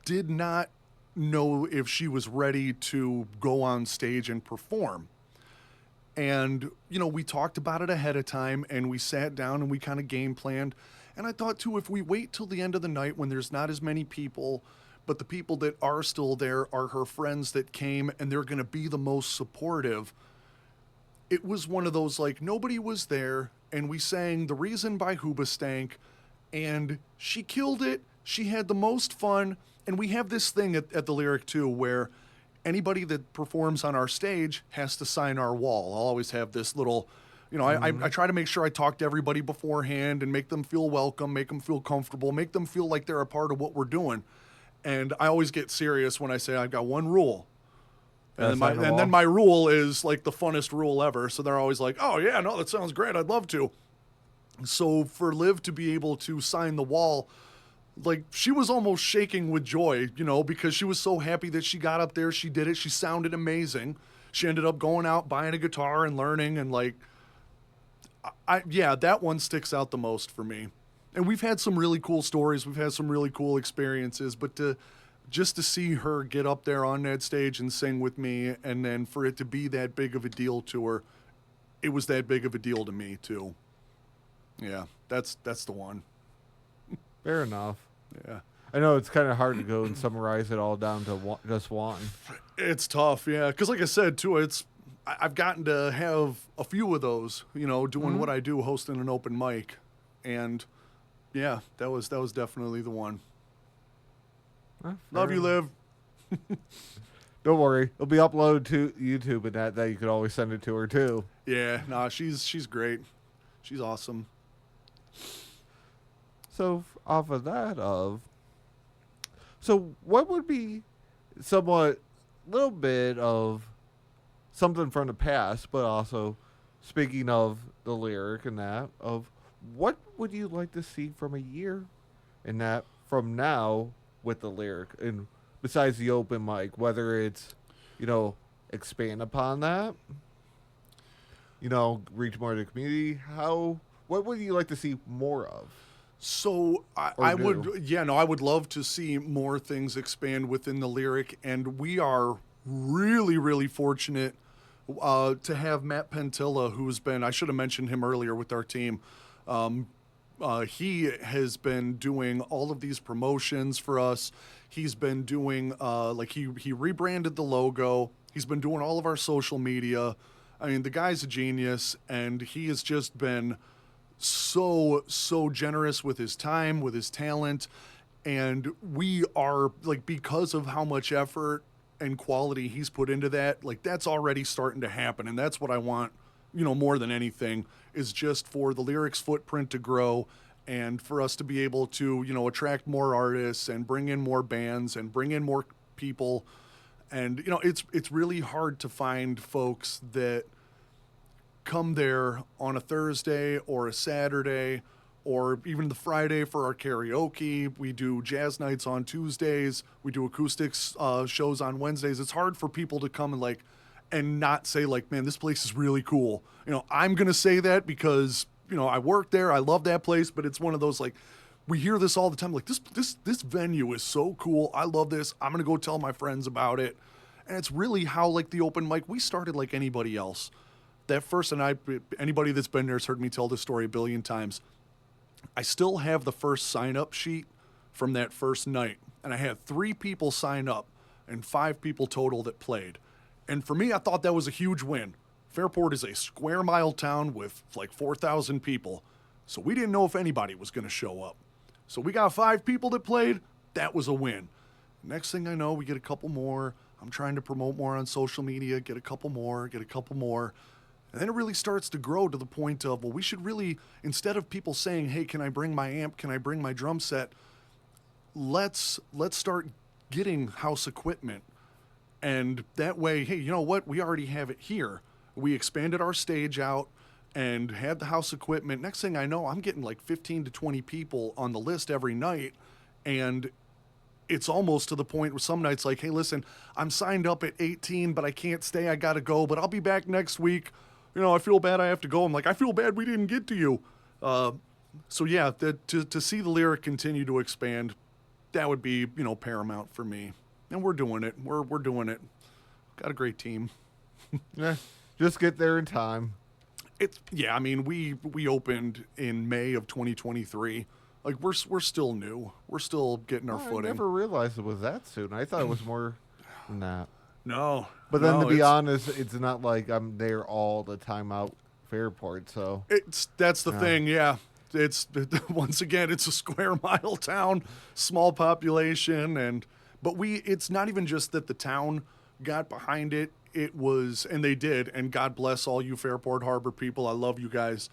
did not know if she was ready to go on stage and perform. And, you know, we talked about it ahead of time, and we sat down and we kind of game planned. And I thought, too, if we wait till the end of the night when there's not as many people, but the people that are still there are her friends that came and they're going to be the most supportive. It was one of those, like, nobody was there, and we sang The Reason by Hoobastank, and she killed it. She had the most fun. And we have this thing at the Lyric, too, where anybody that performs on our stage has to sign our wall. I'll always have this little, you know, I try to make sure I talk to everybody beforehand and make them feel welcome, make them feel comfortable, make them feel like they're a part of what we're doing. And I always get serious when I say I've got one rule. And then my rule is like the funnest rule ever. So they're always like, oh, yeah, no, that sounds great. I'd love to. So for Liv to be able to sign the wall, like, she was almost shaking with joy, you know, because she was so happy that she got up there. She did it. She sounded amazing. She ended up going out, buying a guitar and learning. And, like, that one sticks out the most for me. And we've had some really cool stories. We've had some really cool experiences. But just to see her get up there on that stage and sing with me, and then for it to be that big of a deal to her, it was that big of a deal to me, too. Yeah, that's the one. Fair enough. Yeah. I know it's kind of hard to go and summarize it all down to just one. It's tough, yeah. Because like I said, too, I've gotten to have a few of those, you know, doing what I do, hosting an open mic. And, yeah, that was definitely the one. Love you, Liv. Don't worry. It'll be uploaded to YouTube, and that you could always send it to her, too. Yeah, nah, she's great. She's awesome. So off of that, so what would be somewhat little bit of something from the past, but also speaking of the Lyric and that, of what would you like to see from a year and that from now with the Lyric, and besides the open mic, whether it's, you know, expand upon that, you know, reach more of the community, what would you like to see more of? So I would love to see more things expand within the Lyric, and we are really, really fortunate to have Matt Pentilla, who's been, I should have mentioned him earlier with our team. He has been doing all of these promotions for us. He's been doing, he rebranded the logo. He's been doing all of our social media. I mean, the guy's a genius, and he has just been so generous with his time, with his talent, and we are, like, because of how much effort and quality he's put into that, like, that's already starting to happen, and that's what I want, you know, more than anything, is just for the Lyrics footprint to grow and for us to be able to, you know, attract more artists and bring in more bands and bring in more people. And, you know, it's really hard to find folks that come there on a Thursday or a Saturday or even the Friday for our karaoke. We do jazz nights on Tuesdays. We do acoustics shows on Wednesdays. It's hard for people to come and, like, and not say like, man, this place is really cool. You know, I'm going to say that because, you know, I work there. I love that place, but it's one of those like, we hear this all the time. Like this venue is so cool. I love this. I'm going to go tell my friends about it. And it's really how like the open mic, we started like anybody else. That first, and anybody that's been there has heard me tell this story a billion times. I still have the first sign-up sheet from that first night. And I had 3 people sign up and 5 people total that played. And for me, I thought that was a huge win. Fairport is a square mile town with like 4,000 people. So we didn't know if anybody was going to show up. So we got 5 people that played. That was a win. Next thing I know, we get a couple more. I'm trying to promote more on social media, get a couple more. And then it really starts to grow to the point of, well, we should really, instead of people saying, hey, can I bring my amp? Can I bring my drum set? Let's start getting house equipment. And that way, hey, you know what? We already have it here. We expanded our stage out and had the house equipment. Next thing I know, I'm getting like 15 to 20 people on the list every night. And it's almost to the point where some nights like, hey, listen, I'm signed up at 18, but I can't stay. I got to go, but I'll be back next week. You know, I feel bad I have to go. I'm like, I feel bad we didn't get to you. So yeah, to see the Lyric continue to expand, that would be, you know, paramount for me. And we're doing it. We're doing it. Got a great team. Yeah, just get there in time. I mean, we opened in May of 2023. Like we're still new. We're still getting our footing. I never realized it was that soon. I thought it was more than that. No. But then to be honest, it's not like I'm there all the time out Fairport, so that's the thing, yeah. It's once again, it's a square mile town, small population, but it's not even just that the town got behind it. It was, and they did, and God bless all you Fairport Harbor people. I love you guys.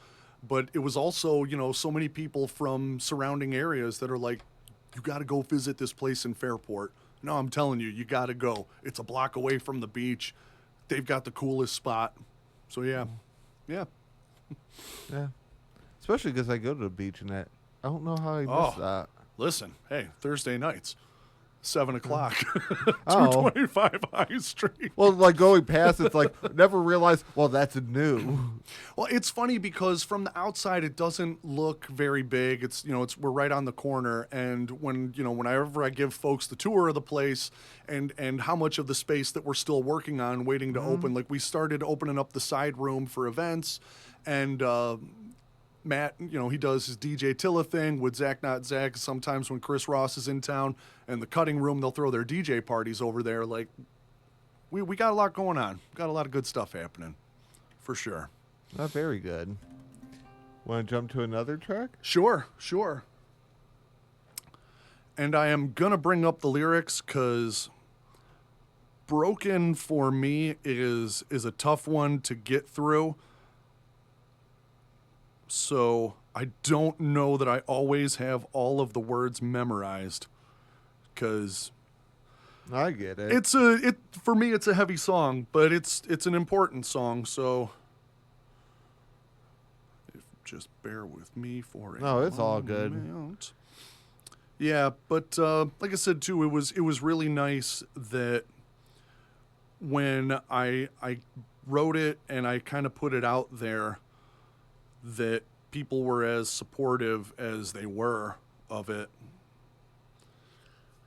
But it was also, you know, so many people from surrounding areas that are like, you got to go visit this place in Fairport. No, I'm telling you, you got to go. It's a block away from the beach. They've got the coolest spot. So, yeah. Yeah. Especially because I go to the beach and that. I don't know how I missed that. Listen, hey, Thursday nights, 7 o'clock, Oh. 225 High Street. Well, like going past, it's like, never realized, well, that's new. Well, it's funny because from the outside, it doesn't look very big. It's, you know, we're right on the corner. And whenever I give folks the tour of the place and how much of the space that we're still working on, waiting to open, like we started opening up the side room for events, and Matt, you know, he does his DJ Tilla thing with Zach Not Zach. Sometimes when Chris Ross is in town, and the cutting room, they'll throw their DJ parties over there. Like, we got a lot going on. Got a lot of good stuff happening, for sure. Not very good. Want to jump to another track? Sure. And I am going to bring up the lyrics because Broken for me is a tough one to get through. So I don't know that I always have all of the words memorized because I get it. For me it's a heavy song, but it's an important song. So just bear with me for a No, it's all good. moment. Yeah, but like I said too, it was really nice that when I wrote it and I kind of put it out there, that people were as supportive as they were of it.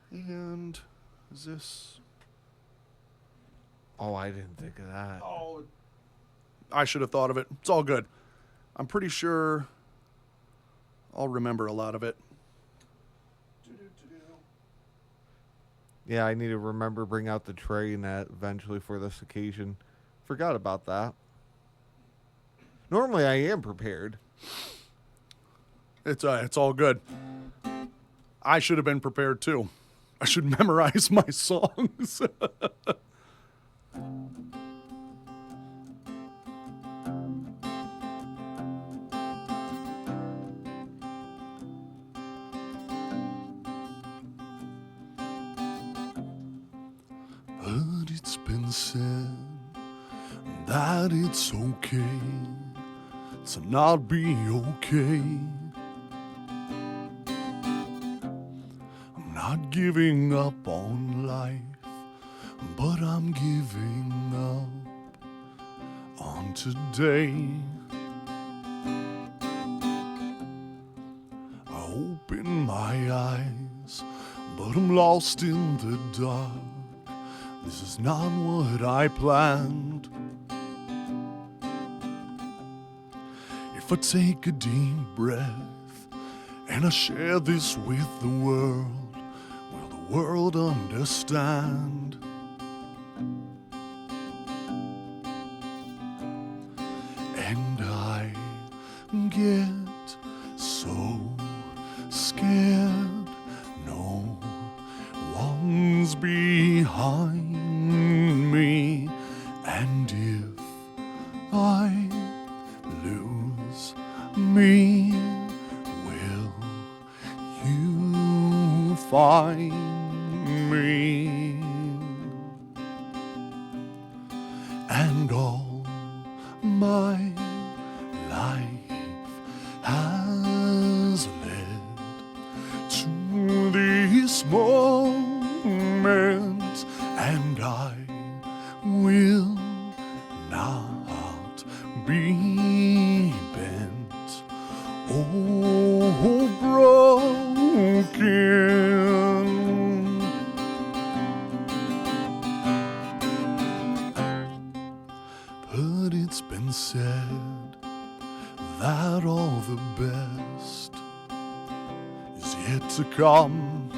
And is this... Oh, I didn't think of that. Oh, I should have thought of it. It's all good. I'm pretty sure I'll remember a lot of it. Yeah, I need to remember bring out the tray and that eventually for this occasion. Forgot about that. Normally I am prepared. It's all good. I should have been prepared too. I should memorize my songs. But it's been said that it's okay to not be okay. I'm not giving up on life, but I'm giving up on today. I open my eyes, but I'm lost in the dark. This is not what I planned. If I take a deep breath and I share this with the world, will the world understand? And I get so scared. No one's behind me, and if I lose me, will you find me? And all my life has led to this moment, and I will not be bent or broken. But it's been said that all the best is yet to come,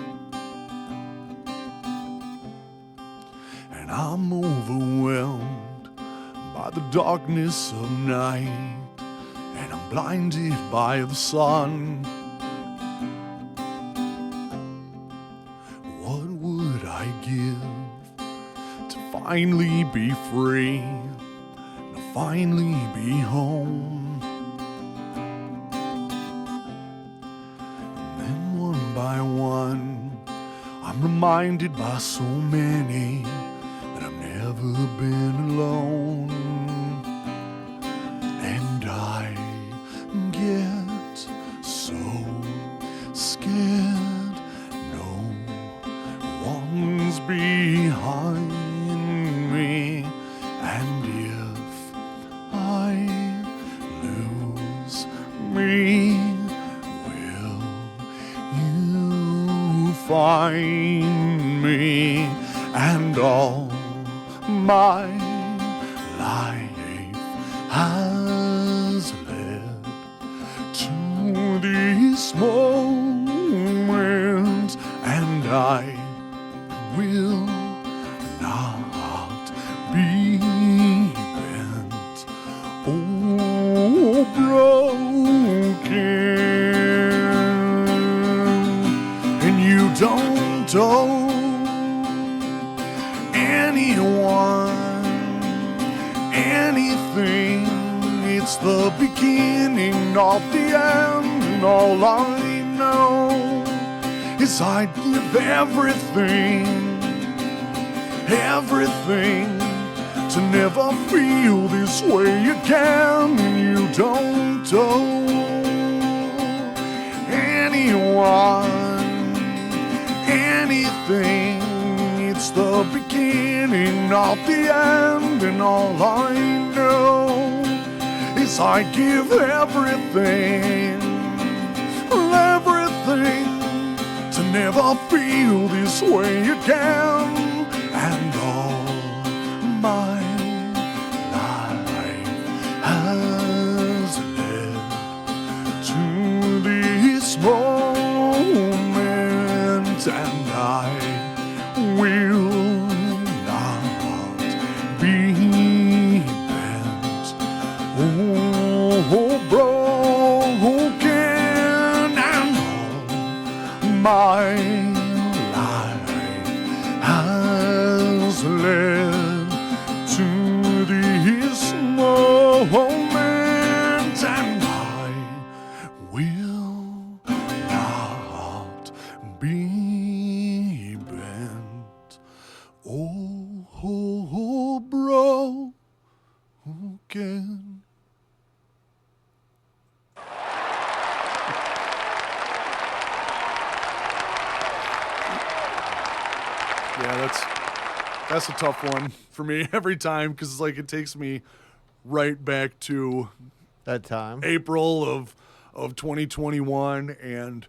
and I'm overwhelmed by the darkness of night, and I'm blinded by the sun. What would I give to finally be free, to finally be home? And then one by one, I'm reminded by so many that I've never been alone. And I get so scared. No one's behind me, and if I lose me, will you find me? And all my life has led to this moment, and I will not be bent or broken. And you don't owe anyone anything. It's the beginning of the end, and all I know is I'd give everything, everything, to never feel this way again. And you don't owe anyone anything. It's the beginning of the end, and all I know is I give everything, everything, to never feel this way again. And all my life has led to this moment, and I will not be bent or broken. And all my life has led to this moment, and I will not be bent or broken. Yeah, that's a tough one for me every time, because like it takes me right back to That time. April of 2021, and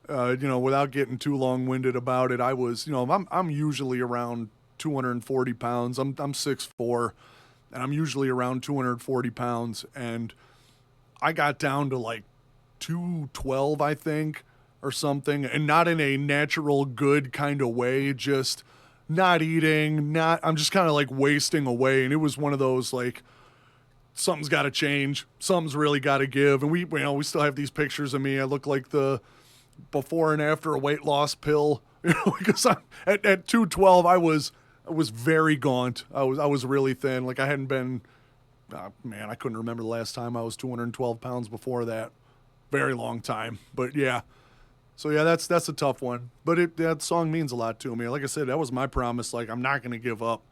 without getting too long-winded about it, I was, I'm usually around 240 pounds. I'm 6'4", and I'm usually around 240 pounds, and I got down to like 212, I think, or something, and not in a natural good kind of way, just not eating, I'm just kind of like wasting away, and it was one of those like, something's got to change, something's really got to give, and we still have these pictures of me. I look like the before and after a weight loss pill, because I'm at 212, I was very gaunt. I was really thin. Like I hadn't been, I couldn't remember the last time I was 212 pounds before that. Very long time. But yeah. So yeah, that's a tough one. But that song means a lot to me. Like I said, that was my promise. Like, I'm not going to give up.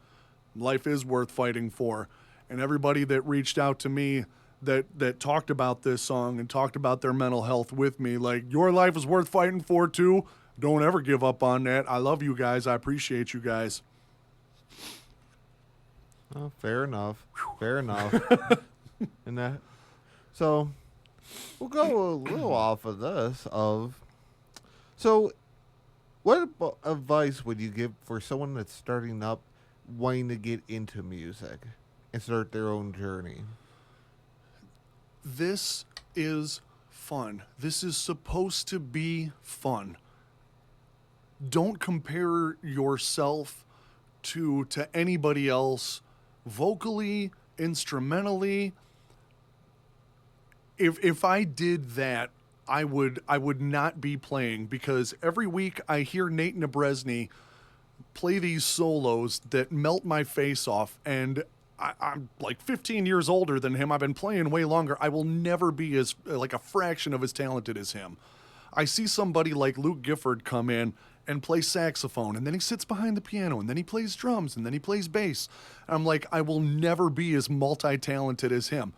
Life is worth fighting for. And everybody that reached out to me that talked about this song and talked about their mental health with me, like, your life is worth fighting for too. Don't ever give up on that. I love you guys. I appreciate you guys. Oh, fair enough. Fair enough. And that. So, we'll go a little off of this. So, what advice would you give for someone that's starting up, wanting to get into music and start their own journey? This is fun. This is supposed to be fun. Don't compare yourself to anybody else vocally, instrumentally. If I did that, I would not be playing, because every week I hear Nate Nebresny play these solos that melt my face off, and I'm like 15 years older than him. I've been playing way longer. I will never be as like a fraction of as talented as him. I see somebody like Luke Gifford come in and play saxophone, and then he sits behind the piano, and then he plays drums, and then he plays bass. And I'm like, I will never be as multi-talented as him.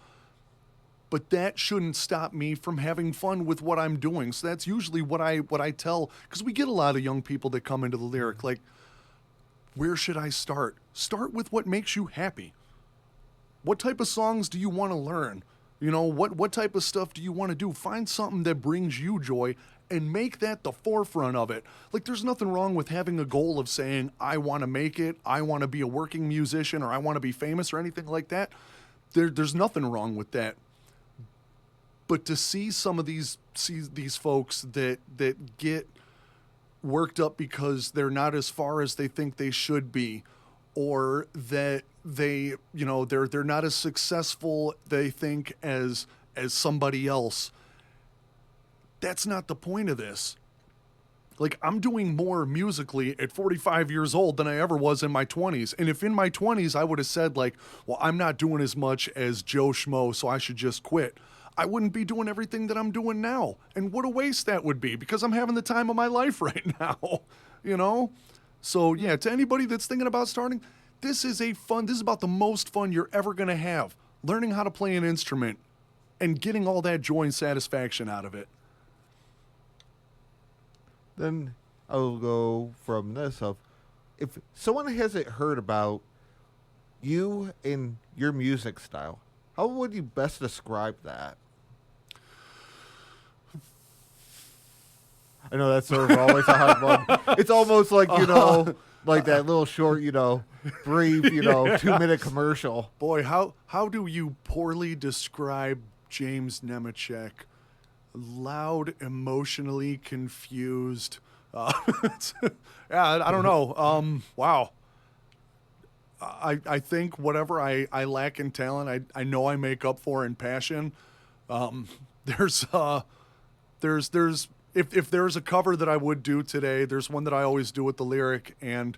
But that shouldn't stop me from having fun with what I'm doing. So that's usually what I tell, because we get a lot of young people that come into the lyric, like, where should I start? Start with what makes you happy. What type of songs do you want to learn? What type of stuff do you want to do? Find something that brings you joy and make that the forefront of it. Like, there's nothing wrong with having a goal of saying, I want to make it, I want to be a working musician, or I want to be famous, or anything like that. There's nothing wrong with that. But to see some of these folks that get worked up because they're not as far as they think they should be, or that they're not as successful they think as somebody else. That's not the point of this. Like, I'm doing more musically at 45 years old than I ever was in my 20s. And if in my 20s I would have said, like, well, I'm not doing as much as Joe Schmo, so I should just quit, I wouldn't be doing everything that I'm doing now. And what a waste that would be, because I'm having the time of my life right now, So, yeah, to anybody that's thinking about starting, this is about the most fun you're ever going to have. Learning how to play an instrument and getting all that joy and satisfaction out of it. Then I'll go from this of, if someone hasn't heard about you and your music style, how would you best describe that? I know that's sort of always a hard one. It's almost like, like that little short, brief, 2-minute commercial. Boy, how do you poorly describe James Nemecek? Loud, emotionally confused. I don't know. Wow. I think whatever I lack in talent, I know I make up for in passion. There's if there's a cover that I would do today, there's one that I always do with the lyric, and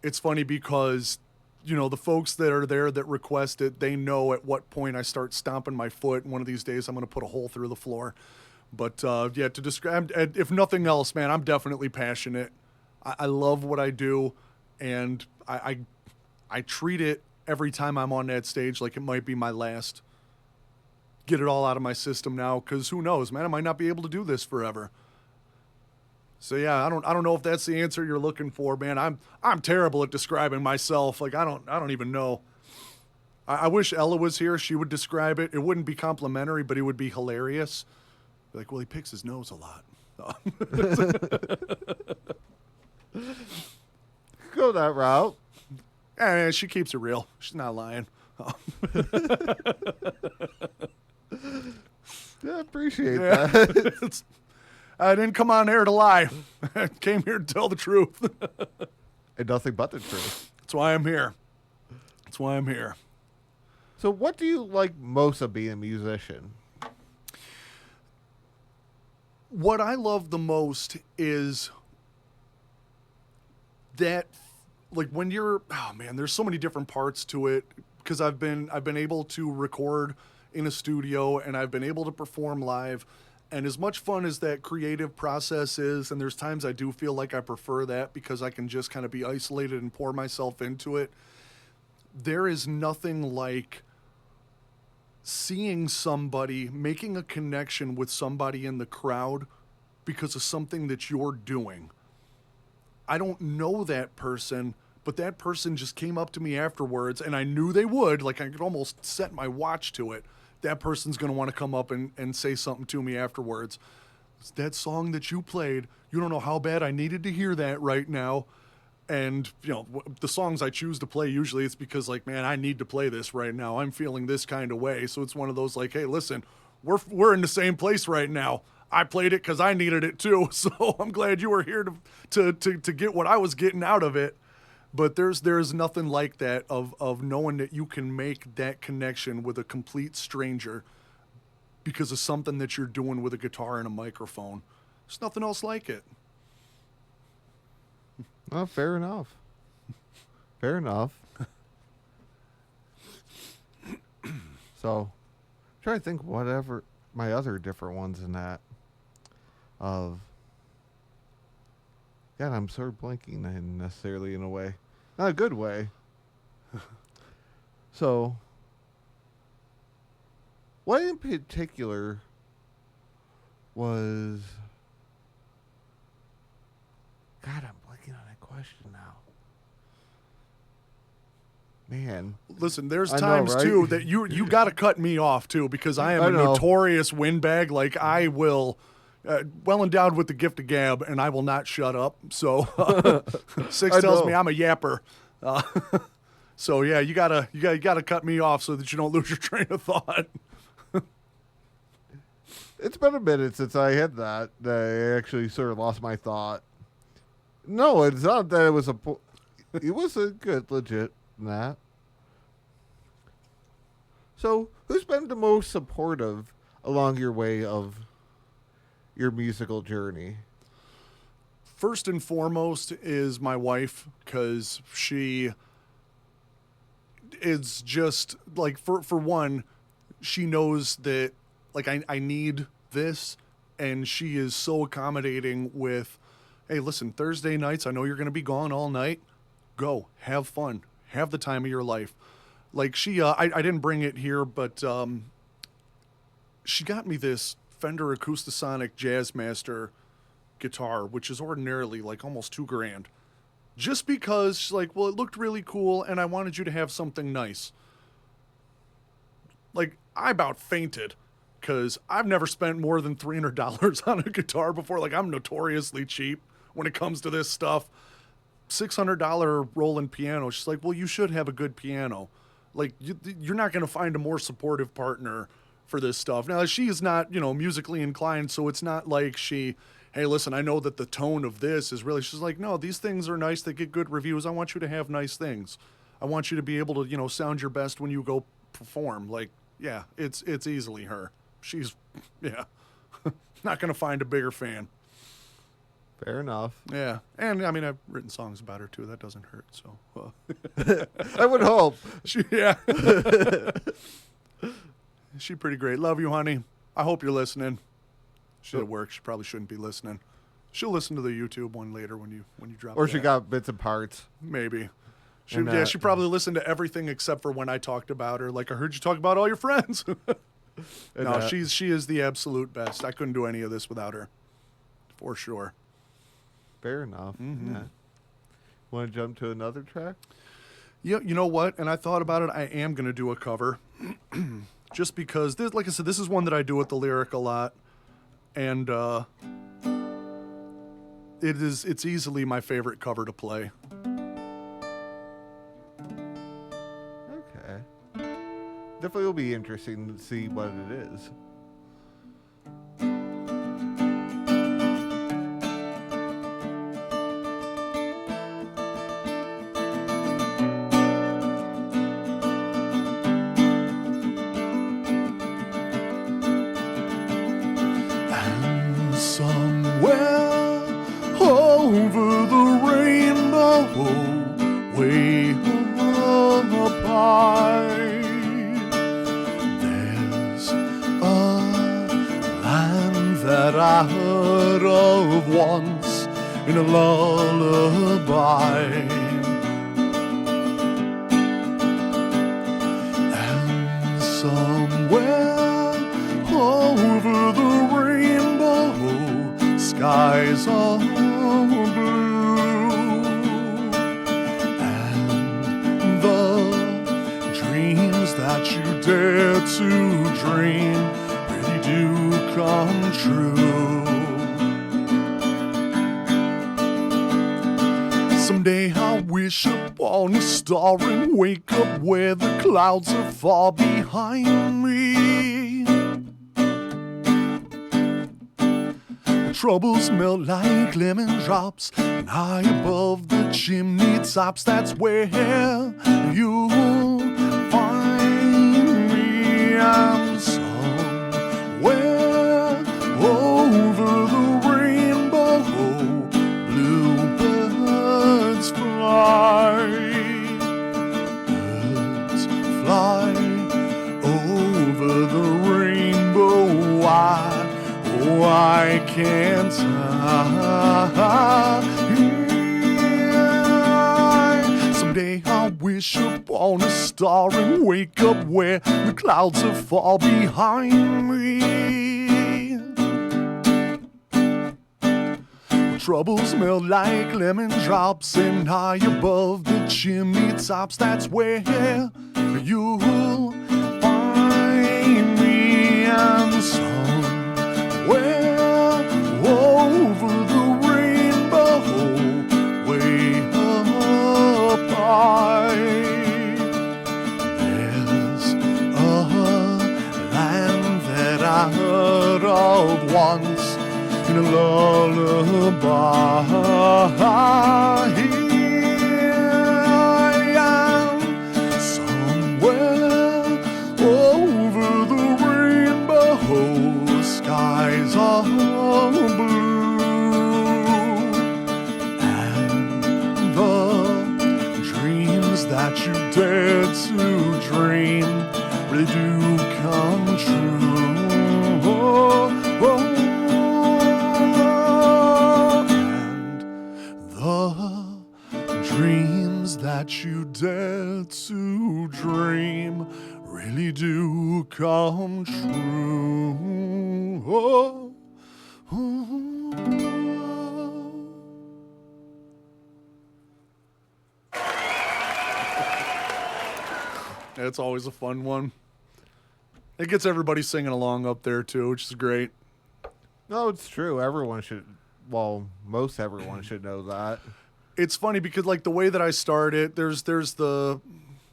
it's funny because the folks that are there that request it, they know at what point I start stomping my foot. One of these days I'm going to put a hole through the floor. But to describe, if nothing else, man, I'm definitely passionate. I love what I do, and I treat it every time I'm on that stage like it might be my last. Get it all out of my system now, because who knows, man, I might not be able to do this forever. So yeah, I don't know if that's the answer you're looking for, man. I'm terrible at describing myself. Like, I don't even know. I wish Ella was here. She would describe it. It wouldn't be complimentary, but it would be hilarious. Like, well, he picks his nose a lot. Go that route. And she keeps it real. She's not lying. Yeah, I appreciate that. I didn't come on air to lie. I came here to tell the truth. And nothing but the truth. That's why I'm here. That's why I'm here. So what do you like most of being a musician? What I love the most is that, like, when you're, oh man, there's so many different parts to it, because I've been able to record in a studio and I've been able to perform live. And as much fun as that creative process is, and there's times I do feel like I prefer that because I can just kind of be isolated and pour myself into it, there is nothing like seeing somebody, making a connection with somebody in the crowd because of something that you're doing. I don't know that person, but that person just came up to me afterwards, and I knew they would. Like, I could almost set my watch to it. That person's going to want to come up and say something to me afterwards. It's that song that you played. You don't know how bad I needed to hear that right now. And, you know, the songs I choose to play, usually it's because, like, man, I need to play this right now. I'm feeling this kind of way. So it's one of those, like, hey, listen, we're in the same place right now. I played it because I needed it too. So I'm glad you were here to get what I was getting out of it. But there's nothing like that of knowing that you can make that connection with a complete stranger because of something that you're doing with a guitar and a microphone. There's nothing else like it. Well, fair enough. Fair enough. So, try to think whatever my other different ones in that. God, I'm sort of blanking necessarily in a way. Not a good way. So, what in particular was... God, I'm blanking on that question now. Man. Listen, there's I know, times, right? too, that you got to cut me off, too, because I am I a know. notorious windbag. Like, I will... well endowed with the gift of gab, and I will not shut up. So Six tells me I'm a yapper. So yeah, you gotta cut me off so that you don't lose your train of thought. It's been a minute since I had that. I actually sort of lost my thought. No, it's not that it was it was a good, legit that. So, who's been the most supportive along your way of your musical journey? First and foremost is my wife, because she is just like, for one, she knows that, like, I need this, and she is so accommodating with, hey, listen, Thursday nights, I know you're going to be gone all night. Go, have fun, have the time of your life. Like, she, I didn't bring it here, but she got me this Fender Acoustasonic Jazzmaster guitar, which is ordinarily like almost $2,000, just because she's like, well, it looked really cool and I wanted you to have something nice. Like, I about fainted because I've never spent more than $300 on a guitar before. Like, I'm notoriously cheap when it comes to this stuff. $600 Roland piano. She's like, well, you should have a good piano. Like, you're not going to find a more supportive partner for this stuff. Now, she is not, musically inclined, so it's not like she, hey, listen, I know that the tone of this is really, she's like, no, these things are nice. They get good reviews. I want you to have nice things. I want you to be able to, sound your best when you go perform. Like, yeah, it's easily her. She's, yeah, not going to find a bigger fan. Fair enough. Yeah. And, I mean, I've written songs about her, too. That doesn't hurt, so. I would hope. Yeah. She's pretty great. Love you, honey. I hope you're listening. She's at work. She probably shouldn't be listening. She'll listen to the YouTube one later when you drop. Or that. she got bits and parts. Maybe. She probably listened to everything except for when I talked about her. Like, I heard you talk about all your friends. No, she is the absolute best. I couldn't do any of this without her, for sure. Fair enough. Mm-hmm. Yeah. Want to jump to another track? You know what? And I thought about it. I am going to do a cover. Just because, this, like I said, this is one that I do with the lyric a lot. And it's easily my favorite cover to play. Okay. Definitely will be interesting to see what it is. Somewhere over the rainbow, way up high, there's a land that I heard of once in a lullaby. And somewhere over the rainbow, skies are blue, and the dreams that you dare to dream really do come true. Someday I wish upon a star and wake up where the clouds are far behind me. Troubles melt like lemon drops, and high above the chimney tops, that's where you'll find me. I'm somewhere over the rainbow, bluebirds fly, birds fly over the rainbow. Why can't I? Someday I wish upon a star and wake up where the clouds are far behind me. Troubles melt like lemon drops, and high above the chimney tops, that's where you'll find me. I'm somewhere over the rainbow, way up high. There's a land that I heard of once in a lullaby. I am somewhere over the rainbow, skies are blue, and the dreams that you dare to dream really do come true. And the dreams that you dare to dream really do come true. It's always a fun one. It gets everybody singing along up there too, which is great. No, it's true. Everyone should, well, most everyone should know that. It's funny because like the way that I start it, there's the,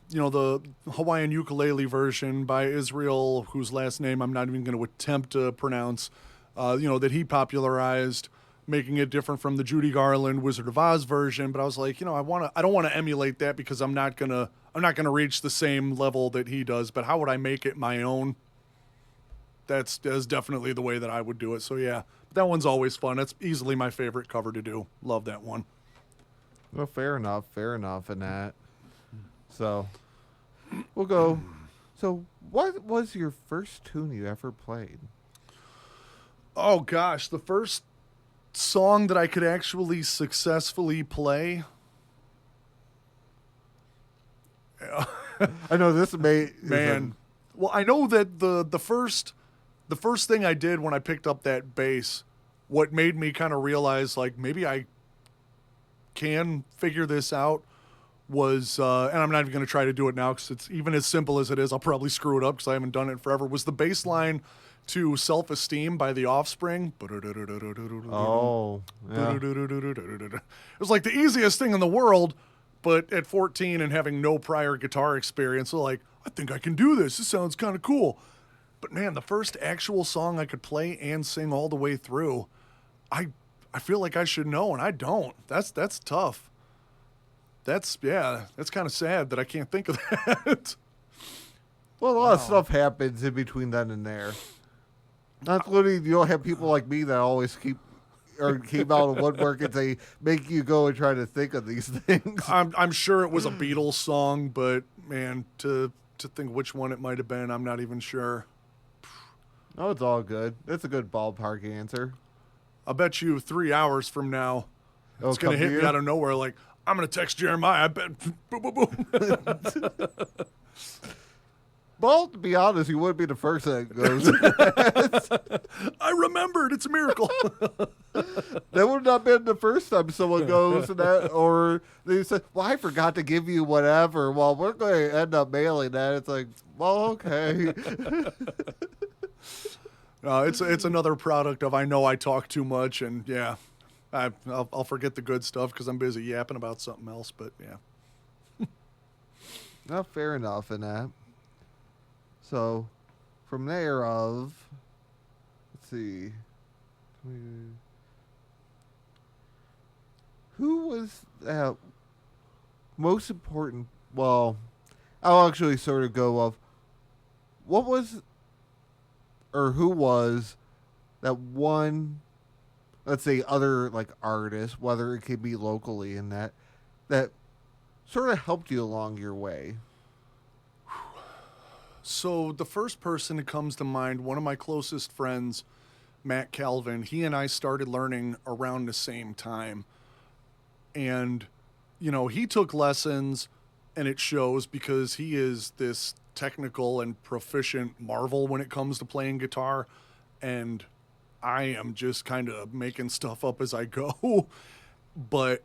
you know, the Hawaiian ukulele version by Israel, whose last name I'm not even going to attempt to pronounce, you know, that he popularized, making it different from the Judy Garland Wizard of Oz version. But I was like, you know, I don't want to emulate that because I'm not gonna reach the same level that he does. But how would I make it my own? That's definitely the way that I would do it. So yeah, that one's always fun. That's easily my favorite cover to do. Love that one. Well, fair enough in that. So, we'll go. So, what was your first tune you ever played? Oh gosh, the first song that I could actually successfully play. I know this Man. Well, I know that the first thing I did when I picked up that bass, what made me kind of realize like maybe I can figure this out, was, and I'm not even going to try to do it now because it's even as simple as it is, I'll probably screw it up because I haven't done it in forever, was the bass line to Self-Esteem by The Offspring. Oh, yeah. It was like the easiest thing in the world, but at 14 and having no prior guitar experience, so like, I think I can do this. This sounds kind of cool. But man, the first actual song I could play and sing all the way through, I feel like I should know, and I don't. That's tough. That's kind of sad that I can't think of that. Well, a lot of stuff happens in between then and there. Not including, you don't have people like me that always came out of woodwork and they make you go and try to think of these things. I'm sure it was a Beatles song, but man, to think which one it might have been, I'm not even sure. Oh, it's all good. That's a good ballpark answer. I bet you 3 hours from now, It'll it's going to hit here? me out of nowhere like, I'm going to text Jeremiah. I bet. Boom, boom, boom. Well, to be honest, you wouldn't be the first that goes. I remembered. It's a miracle. That would not been the first time someone goes to that, or they say, well, I forgot to give you whatever. Well, we're going to end up mailing that. It's like, well, okay. It's another product of I know I talk too much, and yeah, I'll forget the good stuff because I'm busy yapping about something else, but yeah. Not fair enough in that. So, from there let's see, who was that most important? Well, I'll actually sort of go of what was, or who was that one, let's say, other like artist, whether it could be locally in that sort of helped you along your way. So the first person that comes to mind, one of my closest friends, Matt Calvin, he and I started learning around the same time. And, he took lessons, and it shows because he is this technical and proficient marvel when it comes to playing guitar. And I am just kind of making stuff up as I go. But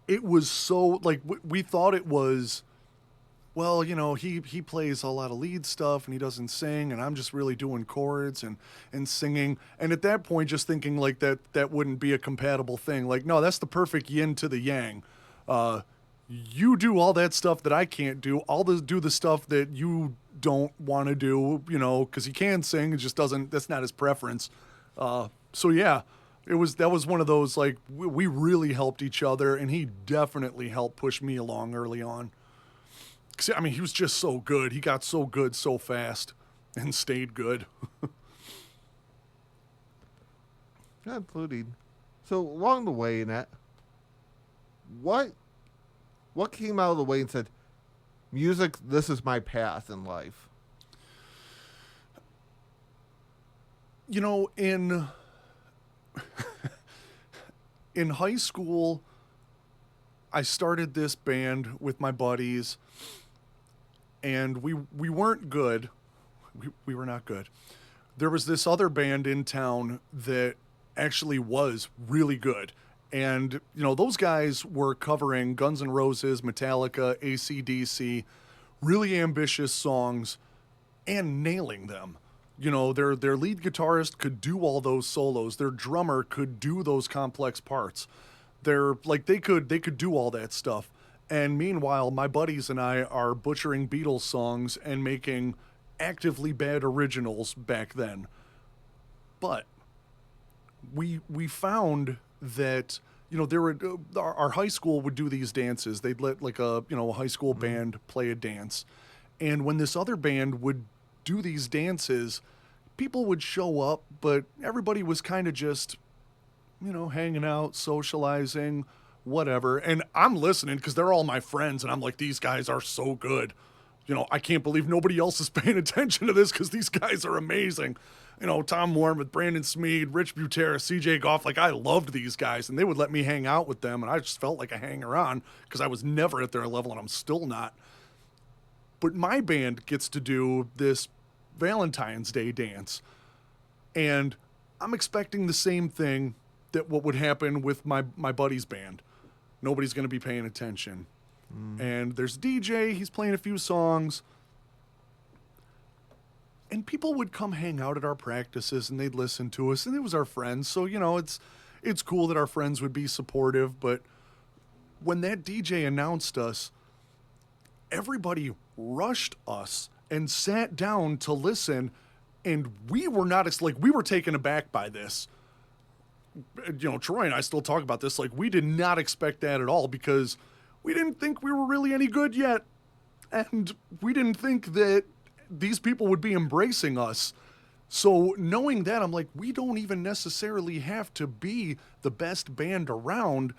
it was so, like, we thought it was, well, he plays a lot of lead stuff and he doesn't sing, and I'm just really doing chords and singing. And at that point, just thinking like that wouldn't be a compatible thing. Like, no, that's the perfect yin to the yang. You do all that stuff that I can't do. I'll do the stuff that you don't want to do, because he can sing. It just doesn't, that's not his preference. So yeah, that was one of those, like, we really helped each other, and he definitely helped push me along early on. I mean, he was just so good. He got so good so fast and stayed good. Not including. So along the way in that, what came out of the way and said, music, this is my path in life? In high school, I started this band with my buddies, and we weren't good. We were not good. There was this other band in town that actually was really good. And, those guys were covering Guns N' Roses, Metallica, AC/DC, really ambitious songs, and nailing them. Their lead guitarist could do all those solos. Their drummer could do those complex parts. They could do all that stuff. And meanwhile, my buddies and I are butchering Beatles songs and making actively bad originals back then. But we found that, there were, our high school would do these dances. They'd let like a high school band play a dance. And when this other band would do these dances, people would show up, but everybody was kind of just, hanging out, socializing, whatever. And I'm listening because they're all my friends, and I'm like, these guys are so good. I can't believe nobody else is paying attention to this because these guys are amazing. Tom Warren, Brandon Smead, Rich Butera, CJ Goff, like, I loved these guys, and they would let me hang out with them, and I just felt like a hanger-on because I was never at their level, and I'm still not. But my band gets to do this Valentine's Day dance, and I'm expecting the same thing that what would happen with my buddy's band. Nobody's going to be paying attention. And there's a DJ, he's playing a few songs. And people would come hang out at our practices and they'd listen to us, and it was our friends. So, it's cool that our friends would be supportive. But when that DJ announced us, everybody rushed us and sat down to listen. And we were not, like, we were taken aback by this. Troy and I still talk about this. Like, we did not expect that at all because we didn't think we were really any good yet. And we didn't think that these people would be embracing us. So knowing that, I'm like, we don't even necessarily have to be the best band around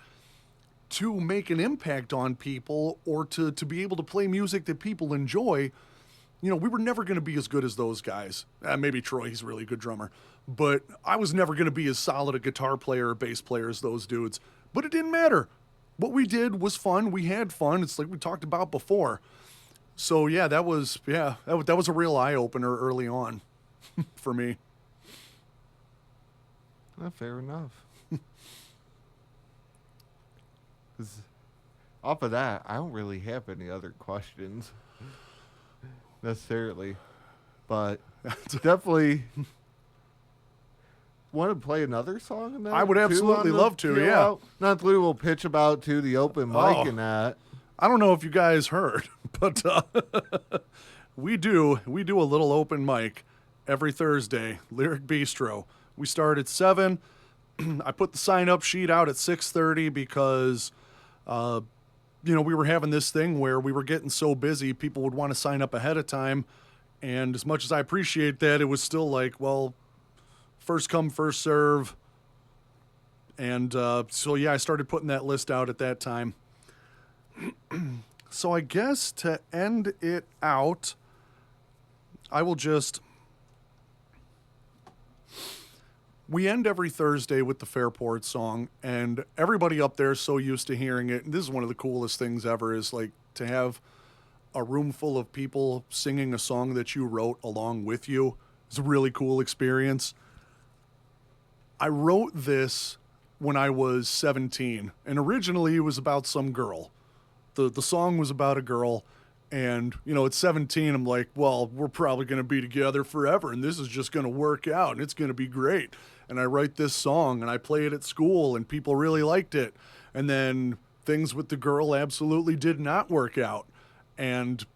to make an impact on people or to be able to play music that people enjoy. We were never going to be as good as those guys. Maybe Troy, he's a really good drummer. But I was never going to be as solid a guitar player or bass player as those dudes. But it didn't matter. What we did was fun. We had fun. It's like we talked about before. So, yeah, that was a real eye-opener early on for me. Fair enough. 'Cause off of that, I don't really have any other questions necessarily. But definitely want to play another song in that? I would absolutely love to, yeah. Not that we'll pitch about to the open mic and that. I don't know if you guys heard, but we do a little open mic every Thursday, Lyric Bistro. We start at 7. I put the sign-up sheet out at 6:30 because, we were having this thing where we were getting so busy, people would want to sign up ahead of time. And as much as I appreciate that, it was still like, well, first come, first serve. And so, yeah, I started putting that list out at that time. So I guess to end it out, I will we end every Thursday with the Fairport song, and everybody up there is so used to hearing it. And this is one of the coolest things ever, is like to have a room full of people singing a song that you wrote along with you. It's a really cool experience. I wrote this when I was 17, and originally it was about some girl. The song was about a girl, and, at 17, I'm like, well, we're probably going to be together forever, and this is just going to work out, and it's going to be great. And I write this song, and I play it at school, and people really liked it. And then things with the girl absolutely did not work out. And,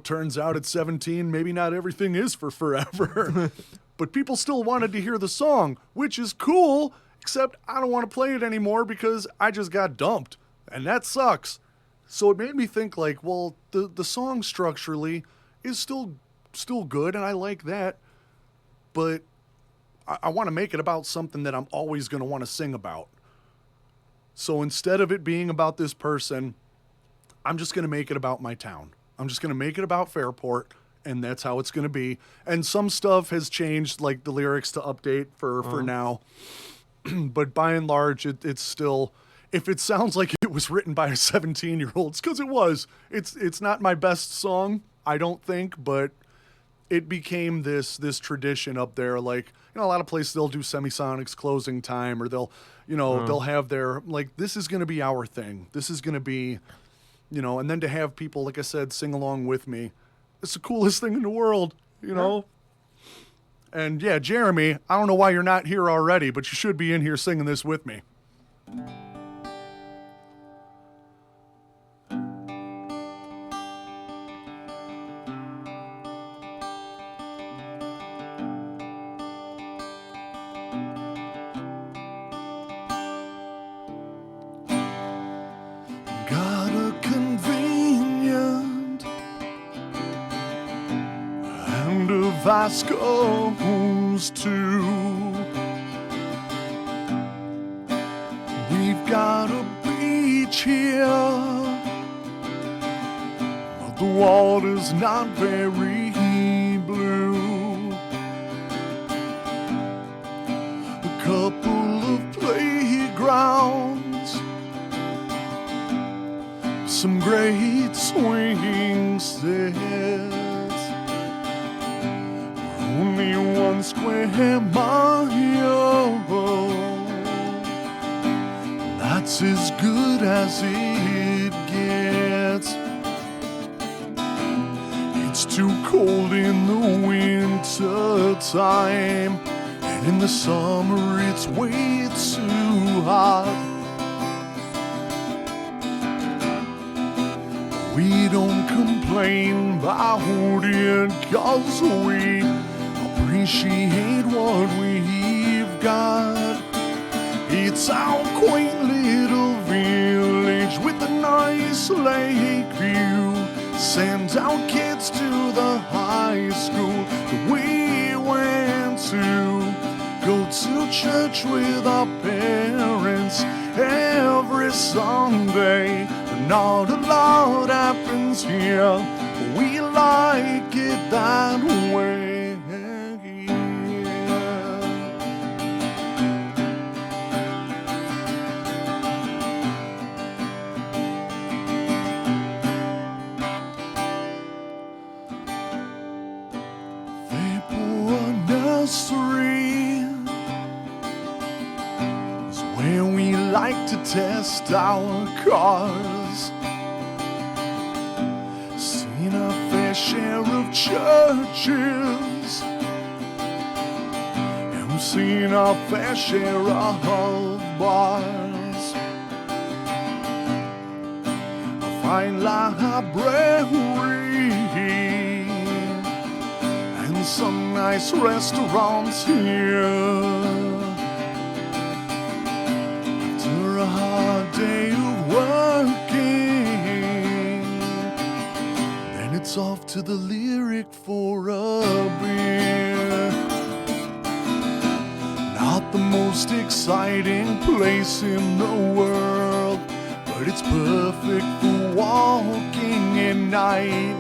turns out at 17, maybe not everything is for forever. But people still wanted to hear the song, which is cool, except I don't want to play it anymore because I just got dumped. And that sucks. So it made me think, like, well, the song structurally is still good, and I like that. But I want to make it about something that I'm always going to want to sing about. So instead of it being about this person, I'm just going to make it about my town. I'm just going to make it about Fairport, and that's how it's going to be. And some stuff has changed, like the lyrics to update for now. But by and large, it's still, if it sounds like it was written by a 17-year-old, it's because it was. It's not my best song, I don't think, but it became this tradition up there. Like, a lot of places they'll do Semisonic's closing time, or they'll have their, like, this is going to be our thing. This is going to be, and then to have people, like I said, sing along with me, it's the coolest thing in the world, And yeah, Jeremy, I don't know why you're not here already, but you should be in here singing this with me. Got a convenient and a Vasco's too. We've got a beach here, but the water's not very blue. A couple of playgrounds, some great swinging sets, only 1 square mile, that's as good as it gets. too cold in the winter time, and in the summer it's way too hot. We don't complain about it, 'cause we appreciate what we've got. It's our quaint little village with a nice lake view. Send our kids to the high school that we went to. Go to church with our parents every Sunday. Not a lot happens here, but we like it that way. Nursery is where we like to test our cars. Seen our fair share of churches, and we've seen our fair share of bars. A fine library, some nice restaurants here. After a hard day of working, then it's off to the Lyric for a beer. Not the most exciting place in the world, but it's perfect for walking at night.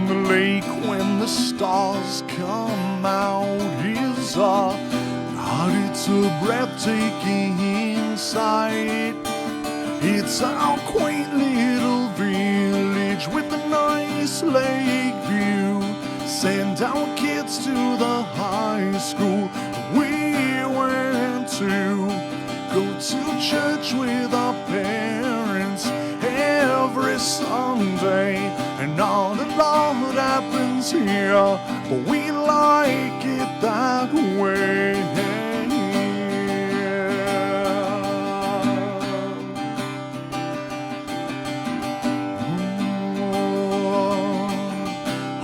The lake when the stars come out is God, it's a breathtaking sight. It's our quaint little village with a nice lake view. Send our kids to the high school we went to. Go to church with our parents every Sunday, and not a lot happens here, but we like it that way.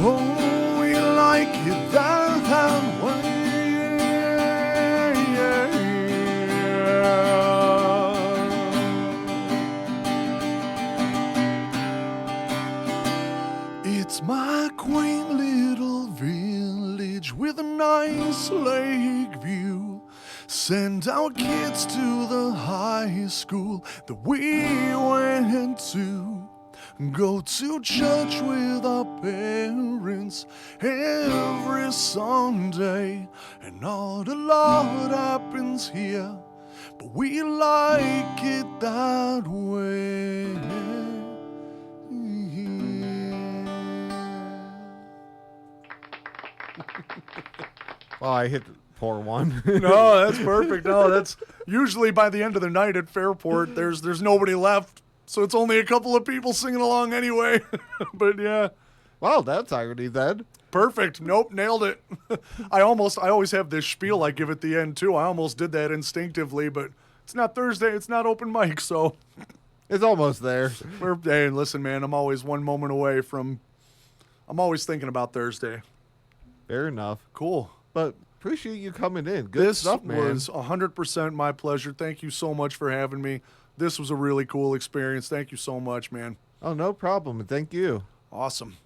Oh, we like it that way. It's my quaint little village with a nice lake view. Send our kids to the high school that we went to. Go to church with our parents every Sunday, and not a lot happens here, but we like it that way. Well, I hit the poor one. No, that's perfect. No, that's usually by the end of the night at Fairport, there's nobody left. So it's only a couple of people singing along anyway. But yeah. Well, that's irony then. Perfect. Nope, nailed it. I always have this spiel I give at the end too. I almost did that instinctively, but it's not Thursday, it's not open mic, so it's almost there. Hey, listen, man, I'm always one moment away from I'm always thinking about Thursday. Fair enough. Cool. But appreciate you coming in. Good stuff, man. This was 100% my pleasure. Thank you so much for having me. This was a really cool experience. Thank you so much, man. Oh, no problem. And thank you. Awesome.